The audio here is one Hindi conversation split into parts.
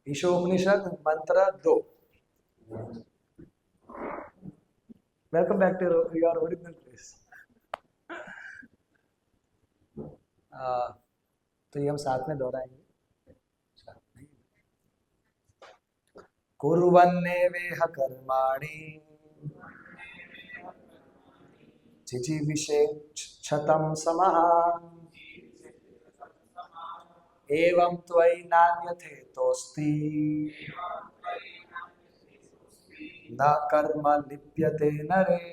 ईशोपनिषद मंत्र 2। Welcome back to your original place. तो ये हम साथ में दोहराएंगे। कुर्वन्नेवेह कर्माणि जिजीविषेच्छतं समः एवं त्वयि नान्यथेतोऽस्ति न कर्म लिप्यते नरे।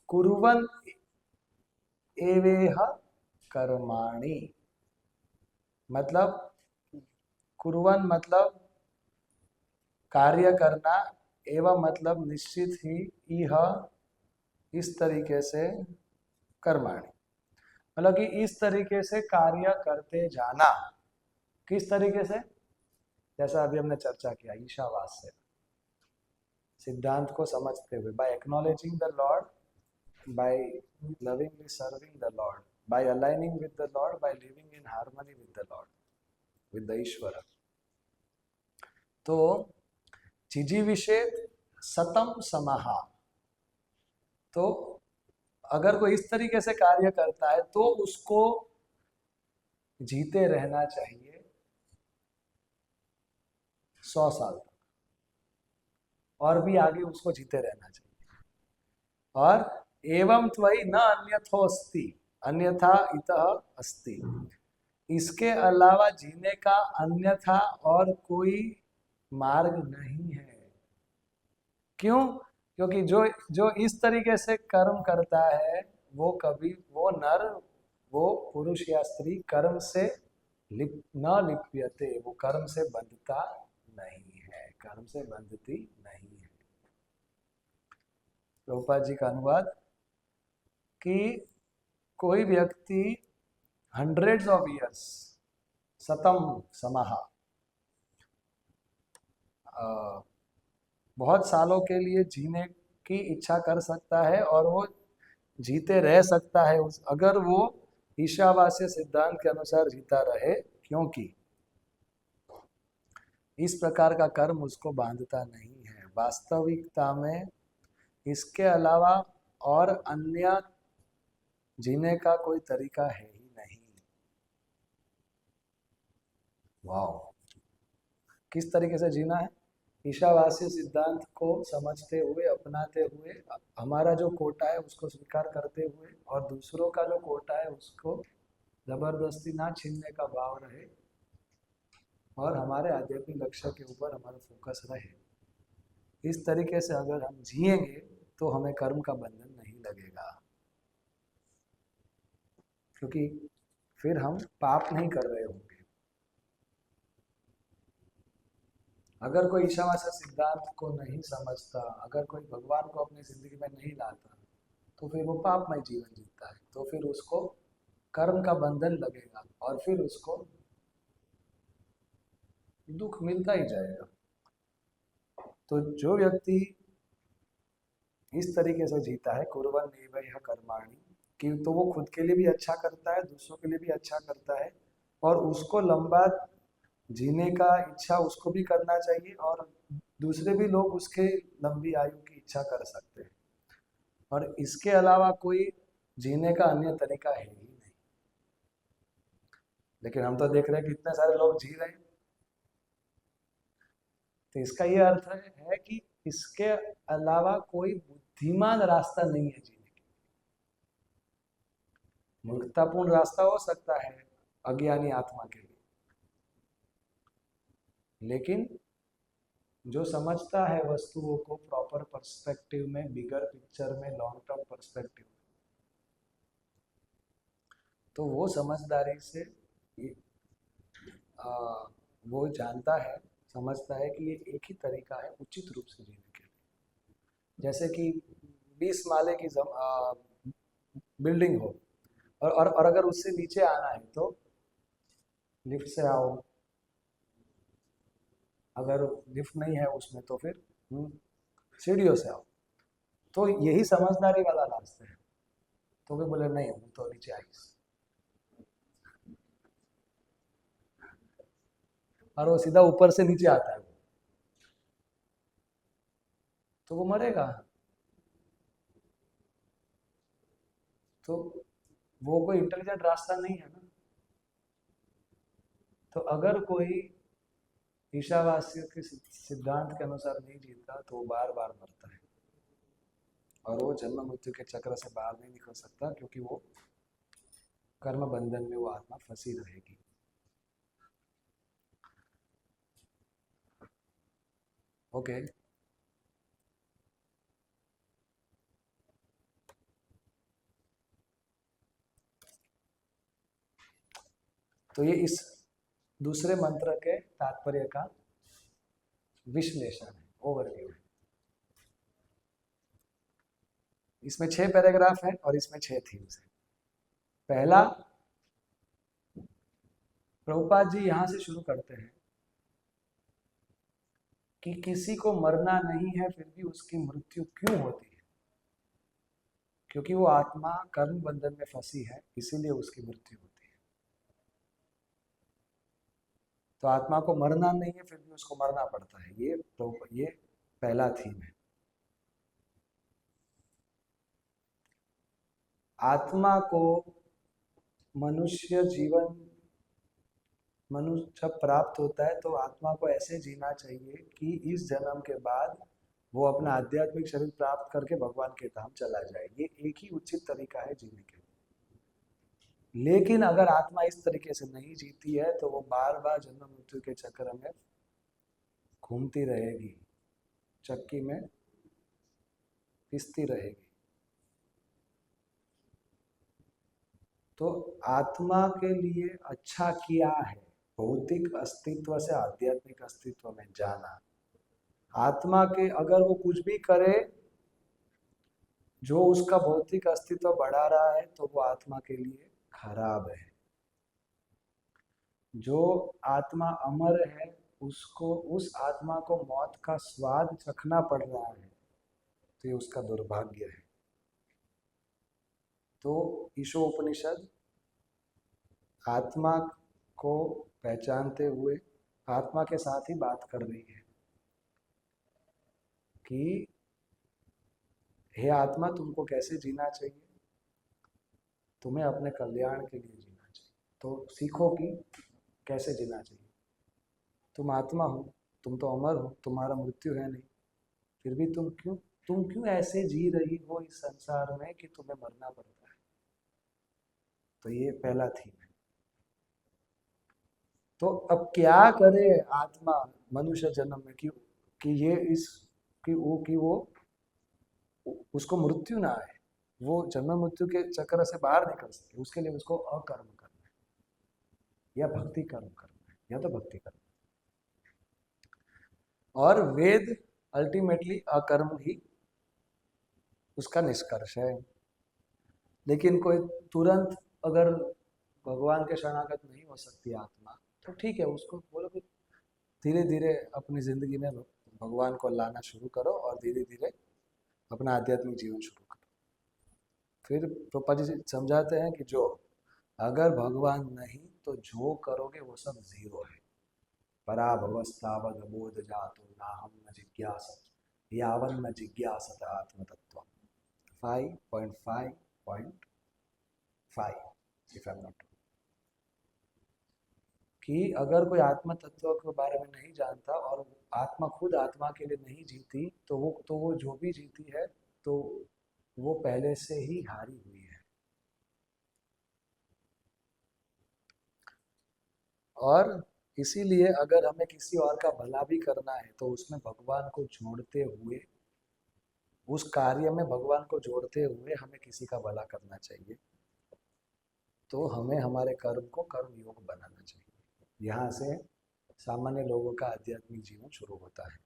कुर्वन् एवेह कर्माणि मतलब कुर्वन् मतलब कार्य करना, एवं मतलब निश्चित ही, यह इस तरीके से कर्माणि मतलब कि इस तरीके से कार्य करते जाना। किस तरीके से? जैसा अभी हमने चर्चा किया, ईशावास्य सिद्धांत को समझते हुए, by acknowledging the Lord, by lovingly serving the Lord, by aligning with the Lord, by living in harmony with the Lord, with the ईश्वर। तो जिजीविषेत् सतम समहा, तो अगर कोई इस तरीके से कार्य करता है तो उसको जीते रहना चाहिए 100 साल तक, और भी आगे उसको जीते रहना चाहिए। और एवं त्वयि न अन्यथोस्ति, अन्यथा इतः अस्ति, इसके अलावा जीने का अन्यथा और कोई मार्ग नहीं है। क्यों? क्योंकि जो जो इस तरीके से कर्म करता है वो कभी, वो नर, वो पुरुष या स्त्री कर्म से न लिप्यते, वो कर्म से बंधता नहीं है, कर्म से बंधती नहीं है। प्रभुपाद जी का अनुवाद कि कोई व्यक्ति हंड्रेड्स ऑफ इयर्स, सतम समाहा, बहुत सालों के लिए जीने की इच्छा कर सकता है और वो जीते रह सकता है अगर वो ईशावास्य सिद्धांत के अनुसार जीता रहे, क्योंकि इस प्रकार का कर्म उसको बांधता नहीं है। वास्तविकता में इसके अलावा और अन्य जीने का कोई तरीका है ही नहीं। वाह, किस तरीके से जीना है? ईशावास्य सिद्धांत को समझते हुए, अपनाते हुए, हमारा जो कोटा है उसको स्वीकार करते हुए, और दूसरों का जो कोटा है उसको जबरदस्ती ना छीनने का भाव रहे, और हमारे आध्यात्मिक लक्ष्य के ऊपर हमारा फोकस रहे। इस तरीके से अगर हम जिएंगे तो हमें कर्म का बंधन नहीं लगेगा, क्योंकि फिर हम पाप नहीं कर रहे होंगे। अगर कोई ईशावास्य सिद्धांत को नहीं समझता, अगर कोई भगवान को अपनी जिंदगी में नहीं लाता, तो फिर वो पापमय जीवन जीता है, तो फिर उसको कर्म का बंधन लगेगा और फिर उसको दुख मिलता ही जाएगा। तो जो व्यक्ति इस तरीके से जीता है, कुर्वन् एवेह कर्माणि, कि तो वो खुद के लिए भी अच्छा करता है, दूसरों के लिए भी अच्छा करता है, और उसको लंबा जीने का इच्छा उसको भी करना चाहिए, और दूसरे भी लोग उसके लंबी आयु की इच्छा कर सकते हैं। और इसके अलावा कोई जीने का अन्य तरीका है ही नहीं। लेकिन हम तो देख रहे हैं कि इतने सारे लोग जी रहे हैं। तो इसका ये अर्थ है कि इसके अलावा कोई बुद्धिमान रास्ता नहीं है जीने के। मूर्खतापूर्ण रास्ता हो सकता है अज्ञानी आत्मा के लिए, लेकिन जो समझता है वस्तुओं को प्रॉपर पर्सपेक्टिव में, बिगर पिक्चर में, लॉन्ग टर्म पर्सपेक्टिव में, तो वो समझदारी से वो जानता है, समझता है कि ये एक ही तरीका है उचित रूप से जीने के लिए। जैसे कि 20 माले की बिल्डिंग हो, और अगर उससे नीचे आना है तो लिफ्ट से आओ, अगर लिफ्ट नहीं है उसमें तो फिर सीढ़ियों से आओ। तो यही समझदारी वाला रास्ता है। तो वे बोले नहीं, हम तो नीचे आइए। और वो सीधा ऊपर से नीचे आता है, तो वो मरेगा। तो वो कोई इंटेलिजेंट रास्ता नहीं है ना। तो अगर कोई ईशावास्य के सिद्धांत के अनुसार नहीं जीता तो वो बार बार मरता है, और वो जन्म मृत्यु के चक्र से बाहर नहीं निकल सकता, क्योंकि वो कर्म बंधन में वो आत्मा फंसी रहेगी। ओके। तो ये इस दूसरे मंत्र के तात्पर्य का विश्लेषण है, ओवरव्यू है। इसमें 6 पैराग्राफ है और इसमें 6 थीम्स है। पहला, प्रभुपाद जी यहां से शुरू करते हैं कि किसी को मरना नहीं है फिर भी उसकी मृत्यु क्यों होती है, क्योंकि वो आत्मा कर्म बंधन में फंसी है, इसीलिए उसकी मृत्यु होती है। तो आत्मा को मरना नहीं है फिर भी उसको मरना पड़ता है, ये पहला थीम है। आत्मा को मनुष्य जीवन मनुष्य जब प्राप्त होता है तो आत्मा को ऐसे जीना चाहिए कि इस जन्म के बाद वो अपना आध्यात्मिक शरीर प्राप्त करके भगवान के धाम चला जाए। ये एक ही उचित तरीका है जीने के लिए। लेकिन अगर आत्मा इस तरीके से नहीं जीती है तो वो बार बार जन्म मृत्यु के चक्र में घूमती रहेगी, चक्की में पिसती रहेगी। तो आत्मा के लिए अच्छा क्या है? भौतिक अस्तित्व से आध्यात्मिक अस्तित्व में जाना। आत्मा के अगर वो कुछ भी करे जो उसका भौतिक अस्तित्व बढ़ा रहा है तो वो आत्मा के लिए खराब है। जो आत्मा अमर है उसको, उस आत्मा को मौत का स्वाद चखना पड़ रहा है, तो ये उसका दुर्भाग्य है। तो ईशोपनिषद आत्मा को पहचानते हुए आत्मा के साथ ही बात कर रही है कि हे आत्मा, तुमको कैसे जीना चाहिए, तुम्हें अपने कल्याण के लिए जीना चाहिए। तो सीखो कि कैसे जीना चाहिए। तुम आत्मा हो, तुम तो अमर हो, तुम्हारा मृत्यु है नहीं, फिर भी तुम क्यों ऐसे जी रही हो इस संसार में कि तुम्हें मरना पड़ता है। तो ये पहला थीम है। तो अब क्या करे आत्मा मनुष्य जन्म में कि ये इस कि वो उसको मृत्यु ना आए, वो जन्म मृत्यु के चक्र से बाहर निकल सके। उसके लिए उसको अकर्म करना है या भक्ति कर्म करना है, या तो भक्ति कर्म। और वेद अल्टीमेटली अकर्म ही उसका निष्कर्ष है। लेकिन कोई तुरंत अगर भगवान के शरणागत नहीं हो सकती आत्मा, तो ठीक है, उसको बोलो कि धीरे धीरे अपनी जिंदगी में भगवान को लाना शुरू करो और धीरे धीरे अपना आध्यात्मिक जीवन शुरू करो। फिर प्रोपा जी समझाते हैं कि जो अगर भगवान नहीं तो जो करोगे वो सब जीरो है। पराभवस्तावद बोध जातो नाहम न जिज्ञासत यावन न जिज्ञासत आत्मतत्व। 5.5.5 इफ आई एम नॉट, कि अगर कोई आत्म तत्व के बारे में नहीं जानता और आत्मा खुद आत्मा के लिए नहीं जीती तो वो जो भी जीती है तो वो पहले से ही हारी हुई है। और इसीलिए अगर हमें किसी और का भला भी करना है तो उसमें भगवान को जोड़ते हुए, उस कार्य में भगवान को जोड़ते हुए हमें किसी का भला करना चाहिए। तो हमें हमारे कर्म को कर्म योग बनाना चाहिए। यहाँ से सामान्य लोगों का आध्यात्मिक जीवन शुरू होता है।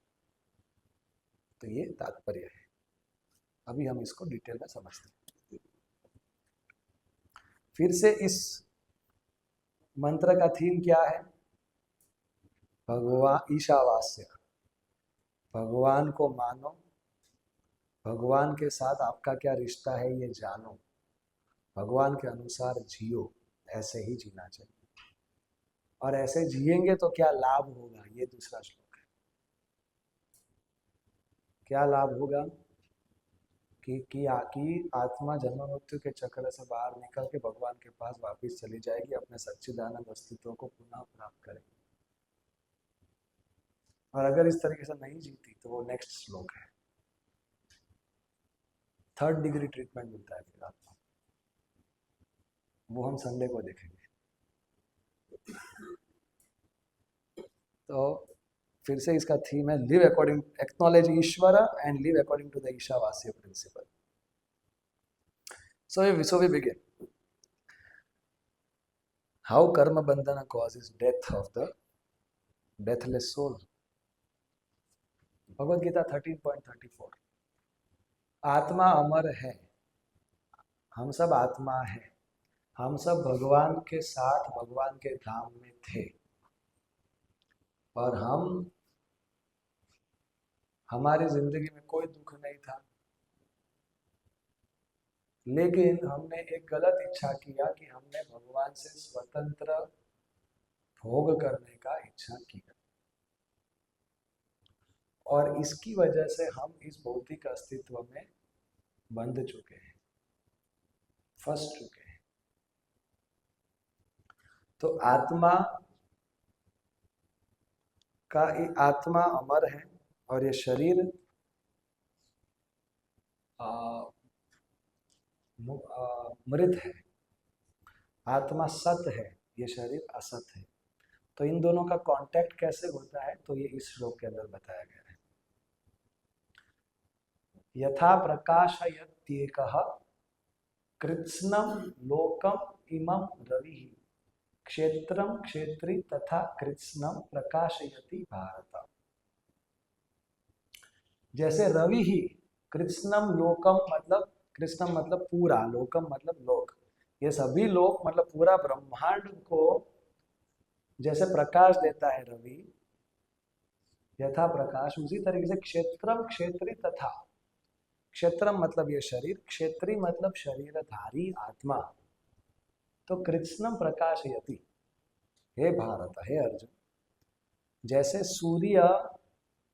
तो ये तात्पर्य है। अभी हम इसको डिटेल में समझते हैं। फिर से इस मंत्र का थीम क्या है? भगवान ईशावास्य, भगवान को मानो, भगवान के साथ आपका क्या रिश्ता है ये जानो, भगवान के अनुसार जियो, ऐसे ही जीना चाहिए। और ऐसे जिएंगे तो क्या लाभ होगा, ये दूसरा श्लोक है। क्या लाभ होगा कि आत्मा जन्म मृत्यु के चक्र से बाहर निकल के भगवान के पास वापस चली जाएगी, अपने सच्चिदानंद अस्तित्व को पुनः प्राप्त करेगी। और अगर इस तरीके से नहीं जीती तो वो नेक्स्ट श्लोक है, 3rd डिग्री ट्रीटमेंट मिलता है फिर आत्मा, वो हम संडे को देखेंगे। तो फिर से इसका थीम है live according, acknowledge Ishwar and live according to the Ishavasya principle. So we begin. How karma bandhana causes death of the deathless soul. Bhagavad Gita 13.34। आत्मा अमर है, हम सब आत्मा है, हम सब भगवान के साथ भगवान के धाम में थे, और हमारी जिंदगी में कोई दुख नहीं था, लेकिन हमने एक गलत इच्छा किया कि हमने भगवान से स्वतंत्र भोग करने का इच्छा किया, और इसकी वजह से हम इस भौतिक अस्तित्व में बंध चुके हैं, फंस चुके हैं। तो आत्मा अमर है और ये शरीर मृत है। आत्मा सत्य है, ये शरीर असत है। तो इन दोनों का कांटेक्ट कैसे होता है, तो ये इस श्लोक के अंदर बताया गया है। यथा प्रकाशयत्येकः कृत्स्नं लोकम इमं रविः क्षेत्रम क्षेत्री तथा कृत्स्नं प्रकाशयति भारत। जैसे रवि ही कृत्स्नम लोकम, मतलब कृष्णम मतलब पूरा, लोकम मतलब लोक, ये सभी लोक मतलब पूरा ब्रह्मांड को जैसे प्रकाश देता है रवि, यथा प्रकाश, उसी तरीके से क्षेत्रम क्षेत्री तथा, क्षेत्रम मतलब ये शरीर, क्षेत्री मतलब शरीरधारी आत्मा, तो कृत्स्नम प्रकाशयति, हे भारत, हे अर्जुन, जैसे सूर्य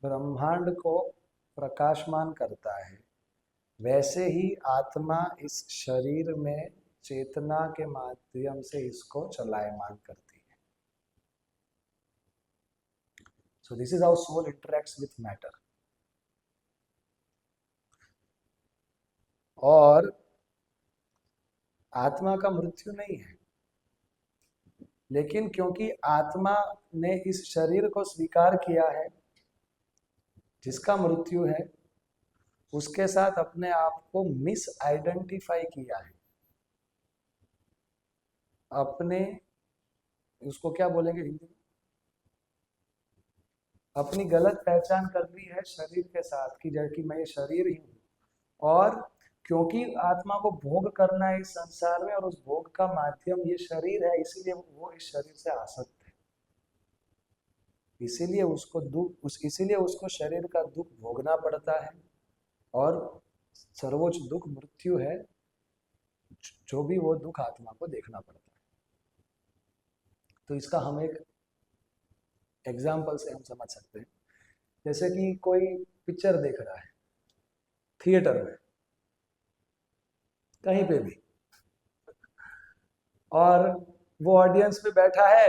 ब्रह्मांड को प्रकाशमान करता है, वैसे ही आत्मा इस शरीर में चेतना के माध्यम से इसको चलायमान करती है। So this is how soul interacts with matter. और आत्मा का मृत्यु नहीं है, लेकिन क्योंकि आत्मा ने इस शरीर को स्वीकार किया है जिसका मृत्यु है, उसके साथ अपने आप को मिस आइडेंटिफाई किया है, अपने, उसको क्या बोलेंगे हिंदी में, अपनी गलत पहचान कर ली है शरीर के साथ कि मैं ये शरीर ही हूँ, और क्योंकि आत्मा को भोग करना है इस संसार में और उस भोग का माध्यम ये शरीर है, इसीलिए वो इस शरीर से आसक्त है, इसीलिए उसको शरीर का दुख भोगना पड़ता है, और सर्वोच्च दुख मृत्यु है, जो भी वो दुख आत्मा को देखना पड़ता है। तो इसका हम एक एग्जाम्पल से हम समझ सकते हैं। जैसे कि कोई पिक्चर देख रहा है थिएटर में, कहीं पे भी, और वो ऑडियंस में बैठा है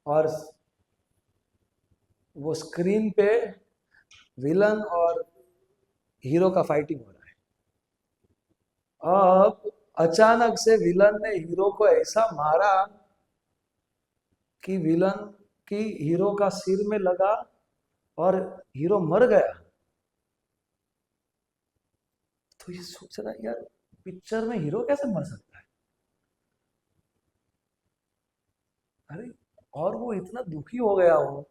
और वो स्क्रीन पे विलन और हीरो का फाइटिंग हो रहा है। अब अचानक से विलन ने हीरो को ऐसा मारा कि विलन की हीरो का सिर में लगा और हीरो मर गया। तो ये सोच रहा है, यार पिक्चर में हीरो कैसे मर सकता है? अरे, और वो इतना दुखी हो गया हो,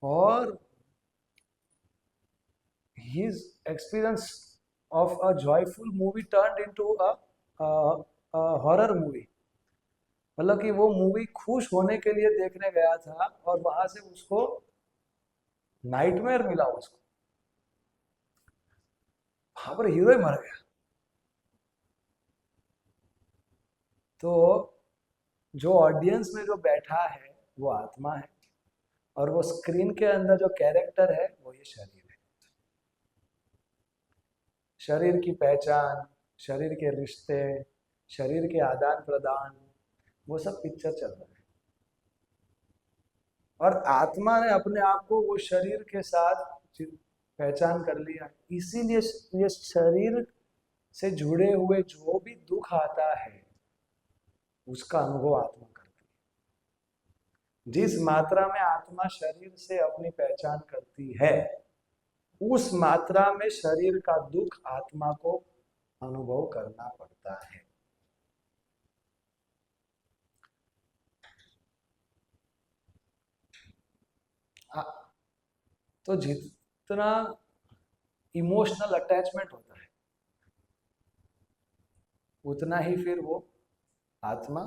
और his experience of a joyful movie turned into a horror movie। मतलब कि वो मूवी खुश होने के लिए देखने गया था और वहां से उसको नाइटमेयर मिला, उसको वहां पर हीरो ही मर गया। तो जो ऑडियंस में जो बैठा है वो आत्मा है, और वो स्क्रीन के अंदर जो कैरेक्टर है वो ये शरीर है। शरीर की पहचान, शरीर के रिश्ते, शरीर के आदान प्रदान, वो सब पिक्चर चल रहा है। और आत्मा ने अपने आप को वो शरीर के साथ पहचान कर लिया, इसीलिए ये शरीर से जुड़े हुए जो भी दुख आता है उसका अनुभव आत्मा करती है। जिस मात्रा में आत्मा शरीर से अपनी पहचान करती है, उस मात्रा में शरीर का दुख आत्मा को अनुभव करना पड़ता है। तो जितना इमोशनल अटैचमेंट होता है उतना ही फिर वो आत्मा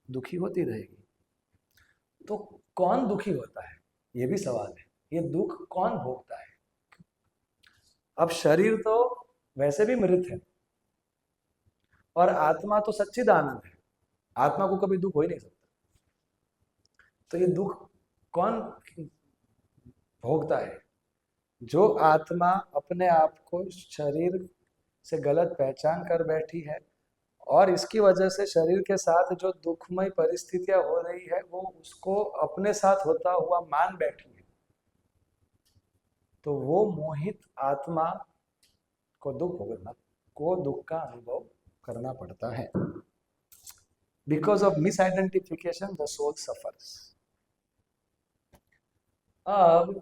दुखी होती रहेगी। तो कौन दुखी होता है, ये भी सवाल है। ये दुख कौन भोगता है? अब शरीर तो वैसे भी मृत है और आत्मा तो सच्चिदानंद है, आत्मा को कभी दुख हो ही नहीं सकता। तो ये दुख कौन भोगता है? जो आत्मा अपने आप को शरीर से गलत पहचान कर बैठी है और इसकी वजह से शरीर के साथ जो दुखमय परिस्थितियां हो रही है वो उसको अपने साथ होता हुआ मान बैठी है, तो वो मोहित आत्मा को दुख का अनुभव करना पड़ता है। Because of misidentification the soul suffers. अब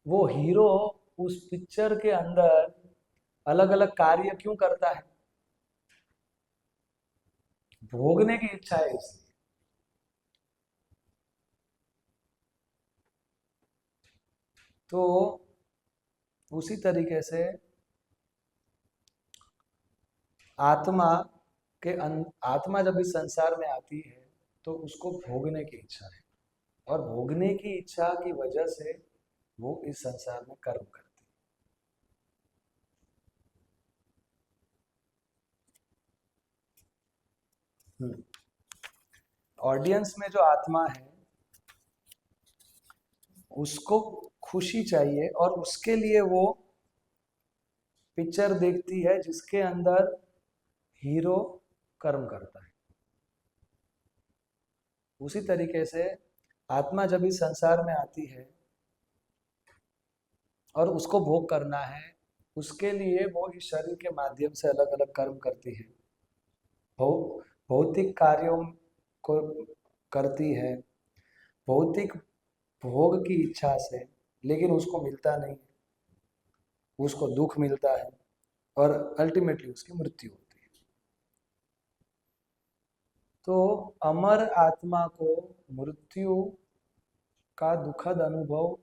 वो हीरो उस पिक्चर के अंदर अलग अलग कार्य क्यों करता है? भोगने की इच्छा है इसलिए। तो उसी तरीके से आत्मा आत्मा जब इस संसार में आती है तो उसको भोगने की इच्छा है, और भोगने की इच्छा की वजह से वो इस संसार में कर्म करती है। ऑडियंस में जो आत्मा है उसको खुशी चाहिए और उसके लिए वो पिक्चर देखती है जिसके अंदर हीरो कर्म करता है। उसी तरीके से आत्मा जब इस संसार में आती है और उसको भोग करना है, उसके लिए वो इस शरीर के माध्यम से अलग अलग कर्म करती है, भौतिक कार्यों को करती है, भौतिक भोग की इच्छा से, लेकिन उसको मिलता नहीं, उसको दुख मिलता है और अल्टीमेटली उसकी मृत्यु होती है। तो अमर आत्मा को मृत्यु का दुखद अनुभव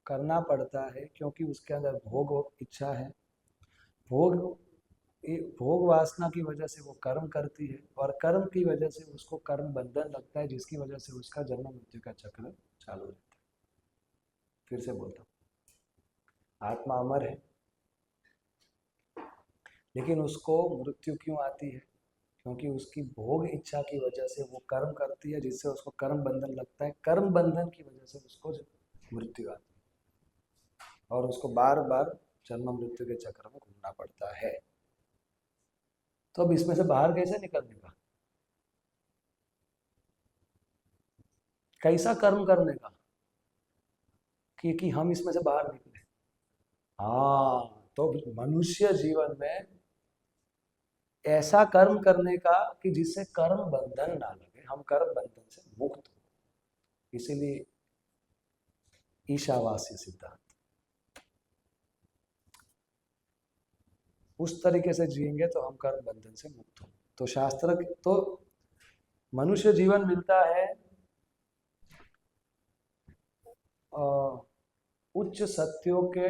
करना पड़ता है क्योंकि उसके अंदर भोग इच्छा है। भोग भोग वासना की वजह से वो कर्म करती है और कर्म की वजह से उसको कर्म बंधन लगता है, जिसकी वजह से उसका जन्म मृत्यु का चक्र चालू रहता है। फिर से बोलता हूँ, आत्मा अमर है लेकिन उसको मृत्यु क्यों आती है? क्योंकि उसकी भोग इच्छा की वजह से वो कर्म करती है जिससे उसको कर्म बंधन लगता है, कर्म बंधन की वजह से उसको मृत्यु आती है और उसको बार बार जन्म मृत्यु के चक्र में घूमना पड़ता है। तो अब इसमें से बाहर कैसे निकलने का? कैसा कर्म करने का कि हम इसमें से बाहर निकले? हाँ, तो मनुष्य जीवन में ऐसा कर्म करने का कि जिससे कर्म बंधन ना लगे, हम कर्म बंधन से मुक्त हो। इसीलिए ईशावास्य सिद्धांत, उस तरीके से जिएंगे तो हम कर्म बंधन से मुक्त हो। तो शास्त्र तो मनुष्य जीवन मिलता है उच्च सत्यों के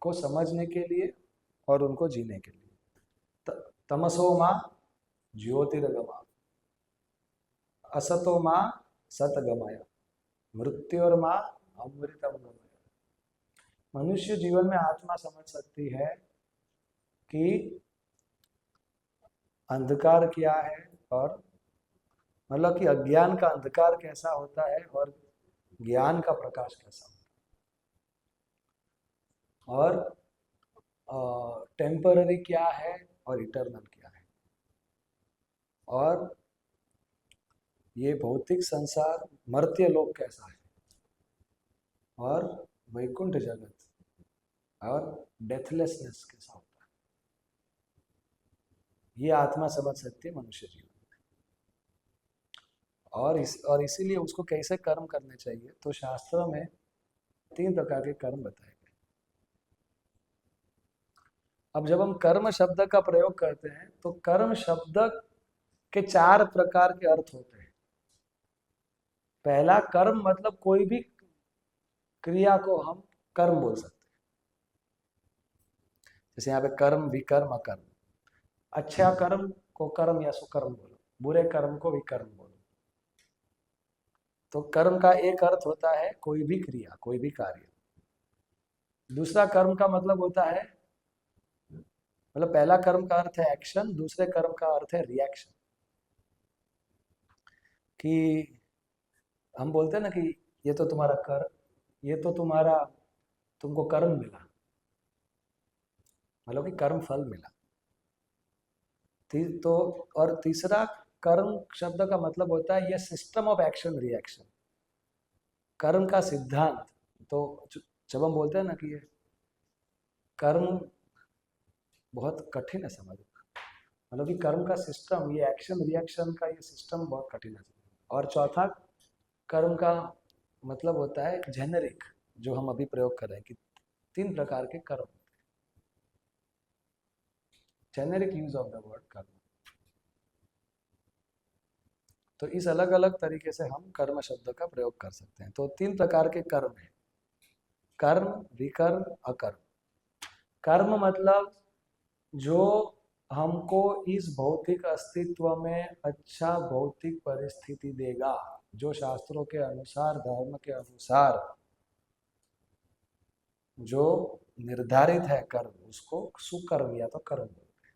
को समझने के लिए और उनको जीने के लिए। तमसो माँ ज्योतिर्गमा, असतो माँ सतगमय, मृत्योर्मा अमृतम गमय। मनुष्य जीवन में आत्मा समझ सकती है कि अंधकार क्या है, और मतलब कि अज्ञान का अंधकार कैसा होता है और ज्ञान का प्रकाश कैसा होता है, और टेम्पररी क्या है और इटर्नल क्या है, और ये भौतिक संसार मर्त्य लोक कैसा है, और वैकुंठ जगत और डेथलेसनेस कैसा होता है, ये आत्मा समझ सकती है मनुष्य जीवन। और इसीलिए उसको कैसे कर्म करने चाहिए, तो शास्त्रों में 3 प्रकार के कर्म बताए गए। अब जब हम कर्म शब्द का प्रयोग करते हैं तो कर्म शब्द के 4 प्रकार के अर्थ होते हैं। पहला, कर्म मतलब कोई भी क्रिया को हम कर्म बोल सकते हैं। जैसे यहाँ पे कर्म, विकर्म, अकर्म। अच्छा कर्म को कर्म या सुकर्म बोलो, बुरे कर्म को विकर्म बोलो। तो कर्म का एक अर्थ होता है कोई भी क्रिया, कोई भी कार्य। दूसरा कर्म का मतलब होता है, मतलब पहला कर्म का अर्थ है एक्शन, दूसरे कर्म का अर्थ है रिएक्शन। कि हम बोलते हैं ना कि ये तो तुम्हारा ये तो तुम्हारा, तुमको कर्म मिला, मतलब कि कर्म फल मिला। तो और तीसरा कर्म शब्द का मतलब होता है ये सिस्टम ऑफ एक्शन रिएक्शन, कर्म का सिद्धांत। तो जब हम बोलते हैं ना कि ये कर्म बहुत कठिन है समझना, मतलब कि कर्म का सिस्टम, ये एक्शन रिएक्शन का ये सिस्टम बहुत कठिन है। और चौथा कर्म का मतलब होता है जेनेरिक, जो हम अभी प्रयोग कर रहे हैं कि 3 प्रकार के कर्म, generic use of the word कर्म। तो इस अलग अलग तरीके से हम कर्म शब्द का प्रयोग कर सकते हैं। तो 3 प्रकार के कर्म है, कर्म, विकर्म, अकर्म। कर्म मतलब जो हमको इस भौतिक अस्तित्व में अच्छा भौतिक परिस्थिति देगा, जो शास्त्रों के अनुसार, धर्म के अनुसार जो निर्धारित है कर्म, उसको सुकर्म या तो कर्म बोलते हैं।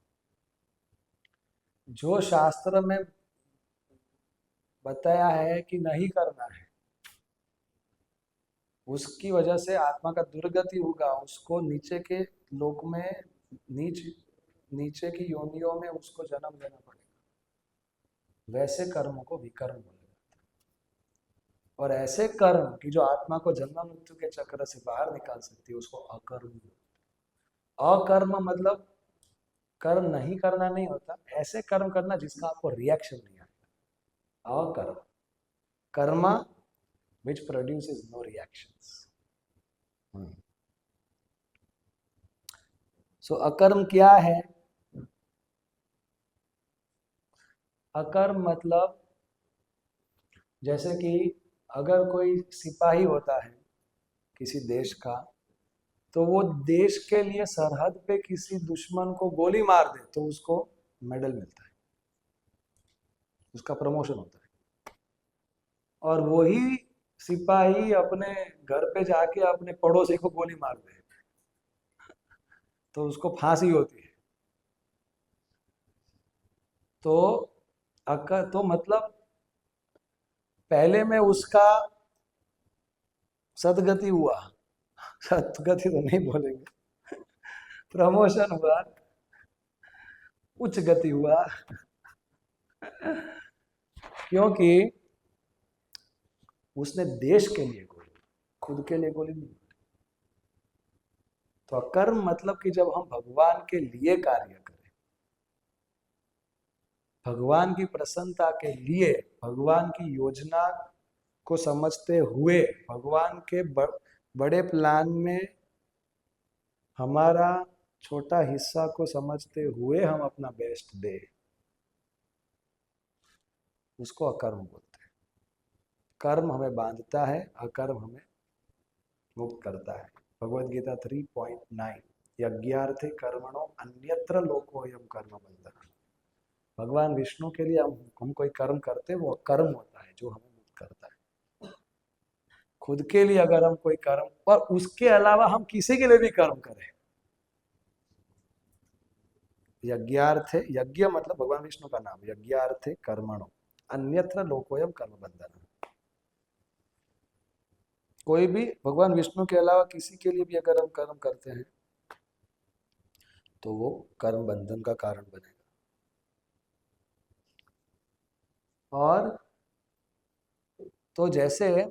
जो शास्त्र में बताया है कि नहीं करना है, उसकी वजह से आत्मा का दुर्गति होगा, उसको नीचे के लोक में, नीचे की योनियों में उसको जन्म लेना पड़ेगा, वैसे कर्मों को विकर्म बोला जाता है। और ऐसे कर्म कि जो आत्मा को जन्म मृत्यु के चक्र से बाहर निकाल सकती है, उसको अकर्म बोलते हैं। अकर्म मतलब कर्म नहीं करना नहीं होता, ऐसे कर्म करना जिसका आपको रिएक्शन नहीं आएगा, अकर्म। Karma which produces no reactions. सो अकर्म क्या है? अकर्म मतलब जैसे कि अगर कोई सिपाही होता है किसी देश का, तो वो देश के लिए सरहद पे किसी दुश्मन को गोली मार दे तो उसको मेडल मिलता है, उसका प्रमोशन होता है। और वही सिपाही अपने घर पे जाके अपने पड़ोसी को गोली मार दे तो उसको फांसी होती है। तो तो मतलब पहले में उसका सदगति हुआ, सदगति तो नहीं बोलेंगे, प्रमोशन हुआ, उच्च गति हुआ, क्योंकि उसने देश के लिए गोली, खुद के लिए गोली नहीं। तो अकर्म मतलब कि जब हम भगवान के लिए कार्य करें, भगवान की प्रसन्नता के लिए, भगवान की योजना को समझते हुए, भगवान के बड़े प्लान में हमारा छोटा हिस्सा को समझते हुए हम अपना बेस्ट दे, उसको अकर्म बोलते हैं। कर्म हमें बांधता है, अकर्म हमें मुक्त करता है। भगवद गीता 3.9, यज्ञार्थे कर्मणो अन्यत्र लोकोयम कर्म बंधन। भगवान विष्णु के लिए हम कोई कर्म करते, वो कर्म होता है जो हमें मुक्त करता है। खुद के लिए अगर हम कोई कर्म, और उसके अलावा हम किसी के लिए भी कर्म करें, यज्ञार्थे, यज्ञ मतलब भगवान विष्णु का नाम, यज्ञार्थे कर्मणो अन्यत्र लोकोयम कर्म बंधन। कोई भी भगवान विष्णु के अलावा किसी के लिए भी अगर हम कर्म करते हैं तो वो कर्म बंधन का कारण बनेगा। और तो जैसे,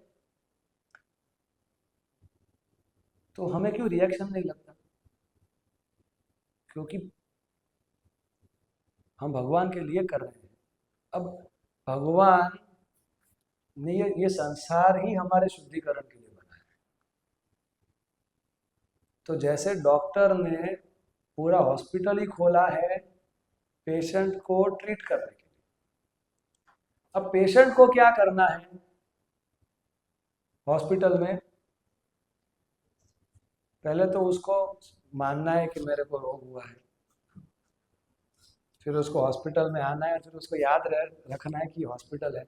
तो हमें क्यों रिएक्शन नहीं लगता? क्योंकि हम भगवान के लिए कर रहे हैं। अब भगवान ने ये संसार ही हमारे शुद्धिकरण के लिए बना है। तो जैसे डॉक्टर ने पूरा हॉस्पिटल ही खोला है पेशेंट को ट्रीट करने के लिए, अब पेशेंट को क्या करना है हॉस्पिटल में? पहले तो उसको मानना है कि मेरे को रोग हुआ है, फिर उसको हॉस्पिटल में आना है, फिर उसको याद रखना है कि हॉस्पिटल है,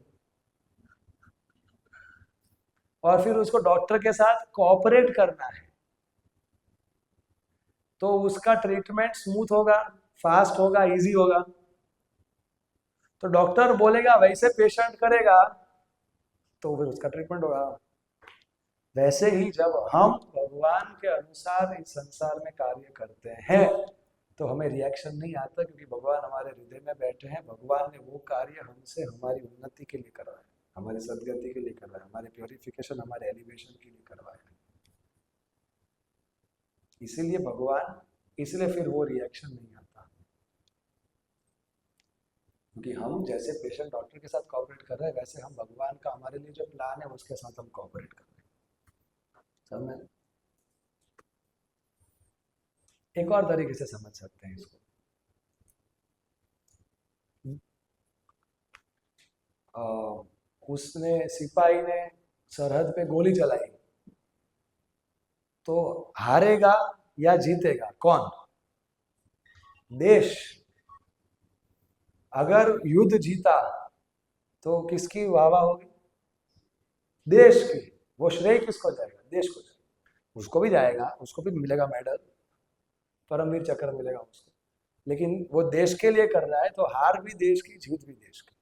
और फिर उसको डॉक्टर के साथ कोऑपरेट करना है, तो उसका ट्रीटमेंट स्मूथ होगा, फास्ट होगा, इजी होगा। तो डॉक्टर बोलेगा वैसे पेशेंट करेगा तो फिर उसका ट्रीटमेंट होगा। वैसे ही जब हम भगवान के अनुसार इस संसार में कार्य करते हैं तो हमें रिएक्शन नहीं आता, क्योंकि भगवान हमारे हृदय में बैठे हैं। भगवान ने वो कार्य हमसे हमारी उन्नति के लिए करवाया, हमारी सदगति के लिए करवाया, हमारे प्योरिफिकेशन, हमारे एलिवेशन के लिए करवाया। इसीलिए भगवान, इसलिए फिर वो रिएक्शन नहीं आता, क्योंकि हम जैसे पेशेंट डॉक्टर के साथ कोऑपरेट कर रहे हैं वैसे हम भगवान का हमारे लिए जो प्लान है उसके साथ हम कोऑपरेट कर रहे हैं। सब में एक और तरीके से समझ सकते हैं इसको। उसने, सिपाही ने सरहद पे गोली चलाई, तो हारेगा या जीतेगा कौन? देश। अगर युद्ध जीता तो किसकी वाहवाह होगी? देश की। वो श्रेय किसको जाएगा? देश को जाएगा। उसको भी जाएगा, उसको भी मिलेगा मेडल, परमवीर चक्र मिलेगा उसको, लेकिन वो देश के लिए कर रहा है तो हार भी देश की, जीत भी देश की।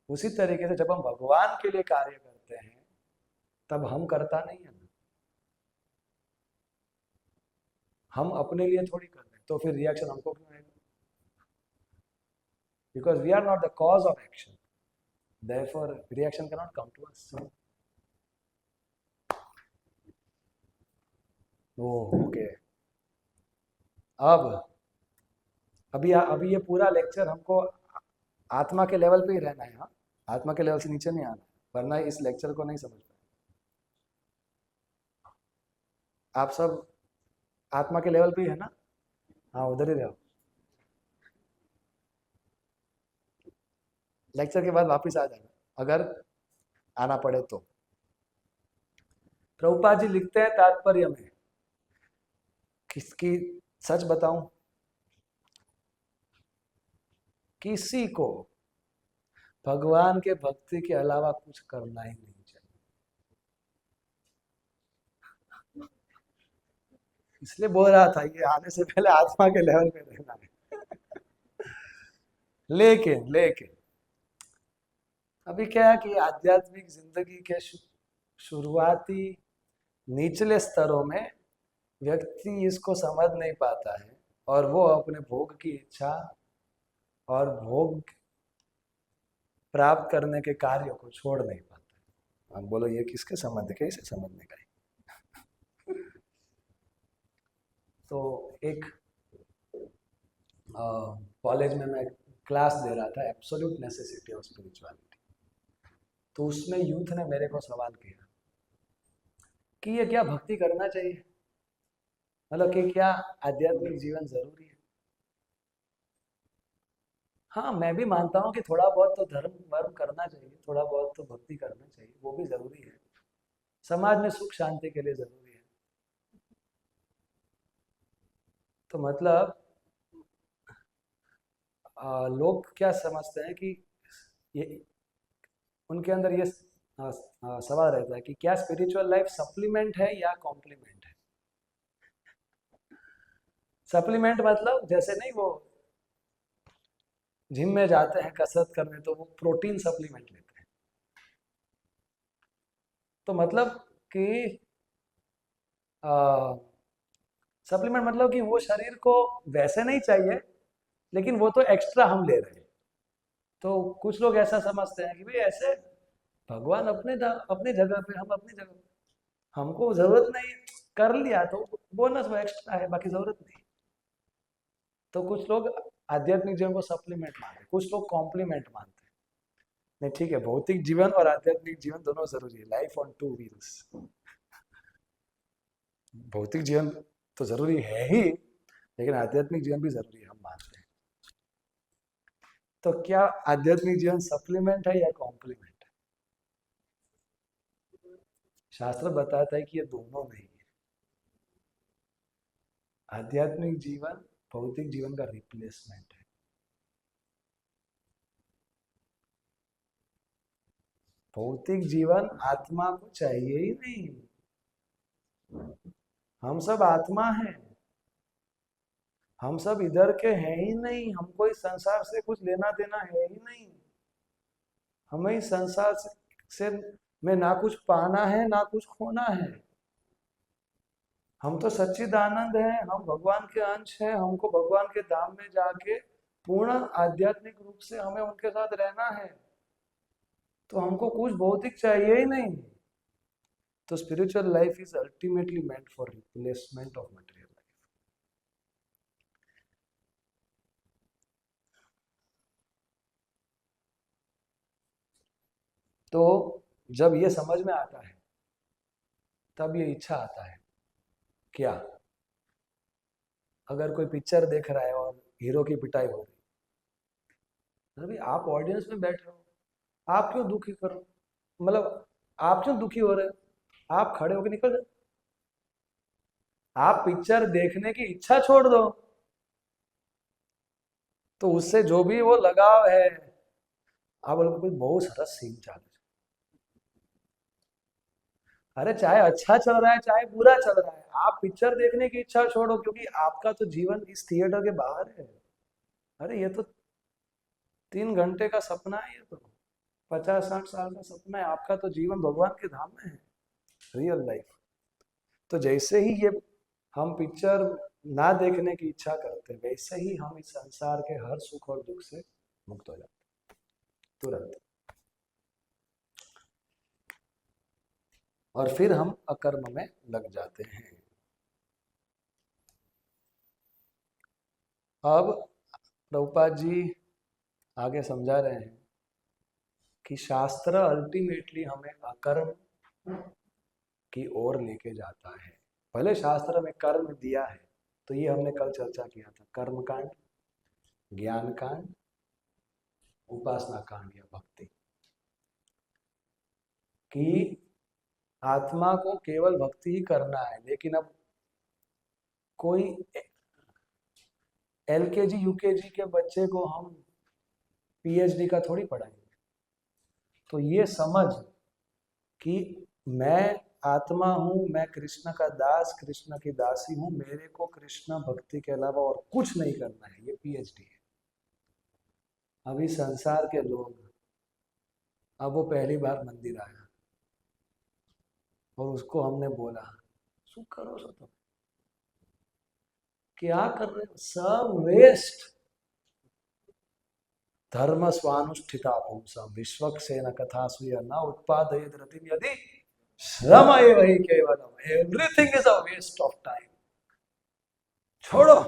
उसी तरीके से जब हम भगवान के लिए कार्य करते हैं तब हम करता नहीं है, हम अपने लिए थोड़ी कर रहे हैं, तो फिर रिएक्शन हमको क्यों आएगा? Because we are not the cause of action, therefore reaction cannot come to us. Okay, अभी ये पूरा लेक्चर हमको आत्मा के लेवल पे ही रहना है। हाँ, आत्मा के लेवल से नीचे नहीं आना, वरना इस लेक्चर को नहीं समझ पाए। आप सब आत्मा के लेवल पे ही है ना? हाँ, उधर ही रहो। लेक्चर के बाद वापस आ जाना अगर आना पड़े तो। प्रभुपाद जी लिखते हैं तात्पर्य में, किसकी सच बताऊं, किसी को भगवान के भक्ति के अलावा कुछ करना ही नहीं चाहिए। इसलिए बोल रहा था ये आने से पहले आत्मा के लेवल पे रहना है। लेकिन अभी क्या है कि आध्यात्मिक जिंदगी के शुरुआती निचले स्तरों में व्यक्ति इसको समझ नहीं पाता है और वो अपने भोग की इच्छा और भोग प्राप्त करने के कार्यों को छोड़ नहीं पाता। अब बोलो ये किसके संबंध, कैसे समझने का? तो एक कॉलेज में मैं क्लास दे रहा था, एब्सोल्यूट नेसेसिटी ऑफ स्पिरिचुअलिटी। तो उसमें यूथ ने मेरे को सवाल किया कि ये क्या भक्ति करना चाहिए, मतलब कि क्या आध्यात्मिक जीवन जरूरी है? हाँ, मैं भी मानता हूँ कि थोड़ा बहुत तो धर्म वर्म करना चाहिए, थोड़ा बहुत तो भक्ति करना चाहिए, वो भी जरूरी है, समाज में सुख शांति के लिए जरूरी है। तो मतलब लोग क्या समझते हैं कि ये, उनके अंदर ये सवाल रहता है कि क्या स्पिरिचुअल लाइफ सप्लीमेंट है या कॉम्प्लीमेंट है? सप्लीमेंट मतलब जैसे नहीं, वो जिम में जाते हैं कसरत करने तो वो प्रोटीन सप्लीमेंट लेते हैं। तो मतलब कि सप्लीमेंट मतलब कि वो शरीर को वैसे नहीं चाहिए, लेकिन वो तो एक्स्ट्रा हम ले रहे हैं। तो कुछ लोग ऐसा समझते हैं कि भाई ऐसे भगवान अपनी जगह पे, हम अपनी जगह पे, हमको जरूरत नहीं, कर लिया तो बोनस वो एक्स्ट्रा है, बाकी जरूरत नहीं। तो कुछ लोग आध्यात्मिक जीवन को सप्लीमेंट मानते हैं, कुछ लोग कॉम्प्लीमेंट मानते हैं। नहीं ठीक है, भौतिक जीवन और आध्यात्मिक जीवन दोनों जरूरी है, लाइफ ऑन टू व्हील्स। भौतिक जीवन तो जरूरी है ही, लेकिन आध्यात्मिक जीवन भी जरूरी है, हम मानते हैं। तो क्या आध्यात्मिक जीवन सप्लीमेंट है या कॉम्प्लीमेंट है? शास्त्र बताता है कि ये दोनों नहीं है। आध्यात्मिक जीवन भौतिक जीवन का रिप्लेसमेंट है। भौतिक जीवन आत्मा को चाहिए ही नहीं। हम सब आत्मा हैं, हम सब इधर के हैं ही नहीं, हमको इस संसार से कुछ लेना देना है ही नहीं। हमें इस संसार से में ना कुछ पाना है ना कुछ खोना है। हम तो सच्चिदानंद हैं, हम भगवान के अंश हैं, हमको भगवान के धाम में जाके पूर्ण आध्यात्मिक रूप से हमें उनके साथ रहना है। तो हमको कुछ भौतिक चाहिए ही नहीं। तो spiritual life is ultimately meant for replacement of material life. तो जब ये समझ में आता है तब ये इच्छा आता है। क्या? अगर कोई पिक्चर देख रहा है और हीरो की पिटाई हो रही, अभी आप ऑडियंस में बैठ रहे हो, आप क्यों दुखी करो, मतलब आप क्यों दुखी हो रहे हो? आप खड़े होकर निकल जाओ, आप पिक्चर देखने की इच्छा छोड़ दो। तो उससे जो भी वो लगाव है, आप बोलो कोई बहुत सरस सीन चालू है, अरे चाहे अच्छा चल रहा है चाहे बुरा चल रहा है, आप पिक्चर देखने की इच्छा छोड़ो, क्योंकि आपका तो जीवन इस थिएटर के बाहर है। अरे ये तो 3 घंटे का सपना है, ये तो 50-60 साल का सपना है। आपका तो जीवन भगवान के धाम में है, रियल लाइफ। तो जैसे ही ये हम पिक्चर ना देखने की इच्छा करते हैं, वैसे ही हम इस संसार के हर सुख और दुख से मुक्त हो जाते हैं तुरंत। और फिर हम अकर्म में लग जाते हैं। अब प्रभुपाद जी आगे समझा रहे हैं कि शास्त्र अल्टीमेटली हमें अकर्म की ओर लेके जाता है। भले शास्त्र में कर्म दिया है, तो ये हमने कल चर्चा किया था, कर्म कांड, ज्ञान कांड, उपासना कांड या भक्ति, कि आत्मा को केवल भक्ति ही करना है। लेकिन अब कोई एलकेजी यूकेजी के बच्चे को हम पीएचडी का थोड़ी पढ़ाएंगे। तो ये समझ कि मैं आत्मा हूँ, मैं कृष्ण का दास, कृष्ण की दासी हूँ, मेरे को कृष्ण भक्ति के अलावा और कुछ नहीं करना है, ये पीएचडी है। अभी संसार के लोग, अब वो पहली बार मंदिर आया और उसको हमने बोला सुख करो सो, तुम क्या कर रहे हो, सब वेस्ट। धर्म स्वानुष्ठिता पुंसम विश्वक्सेन कथा सूय न उत्पादयेत रतिम यदि श्रम एव हि केवलम, everything is a waste of time. छोड़ो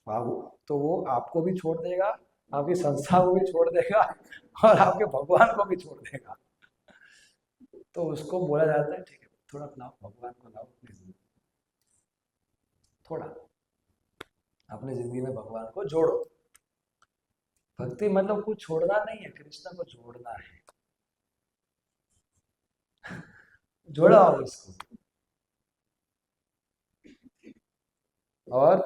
बाबू, तो वो आपको भी छोड़ देगा, आपकी संस्था को भी छोड़ देगा और आपके भगवान को भी छोड़ देगा। तो उसको बोला जाता है ठीक है, थोड़ा लाओ भगवान को, लाओ अपनी जिंदगी, थोड़ा अपनी जिंदगी में भगवान को जोड़ो। भक्ति मतलब कुछ छोड़ना नहीं है, कृष्ण को जोड़ना है। जोड़ाओ इसको। और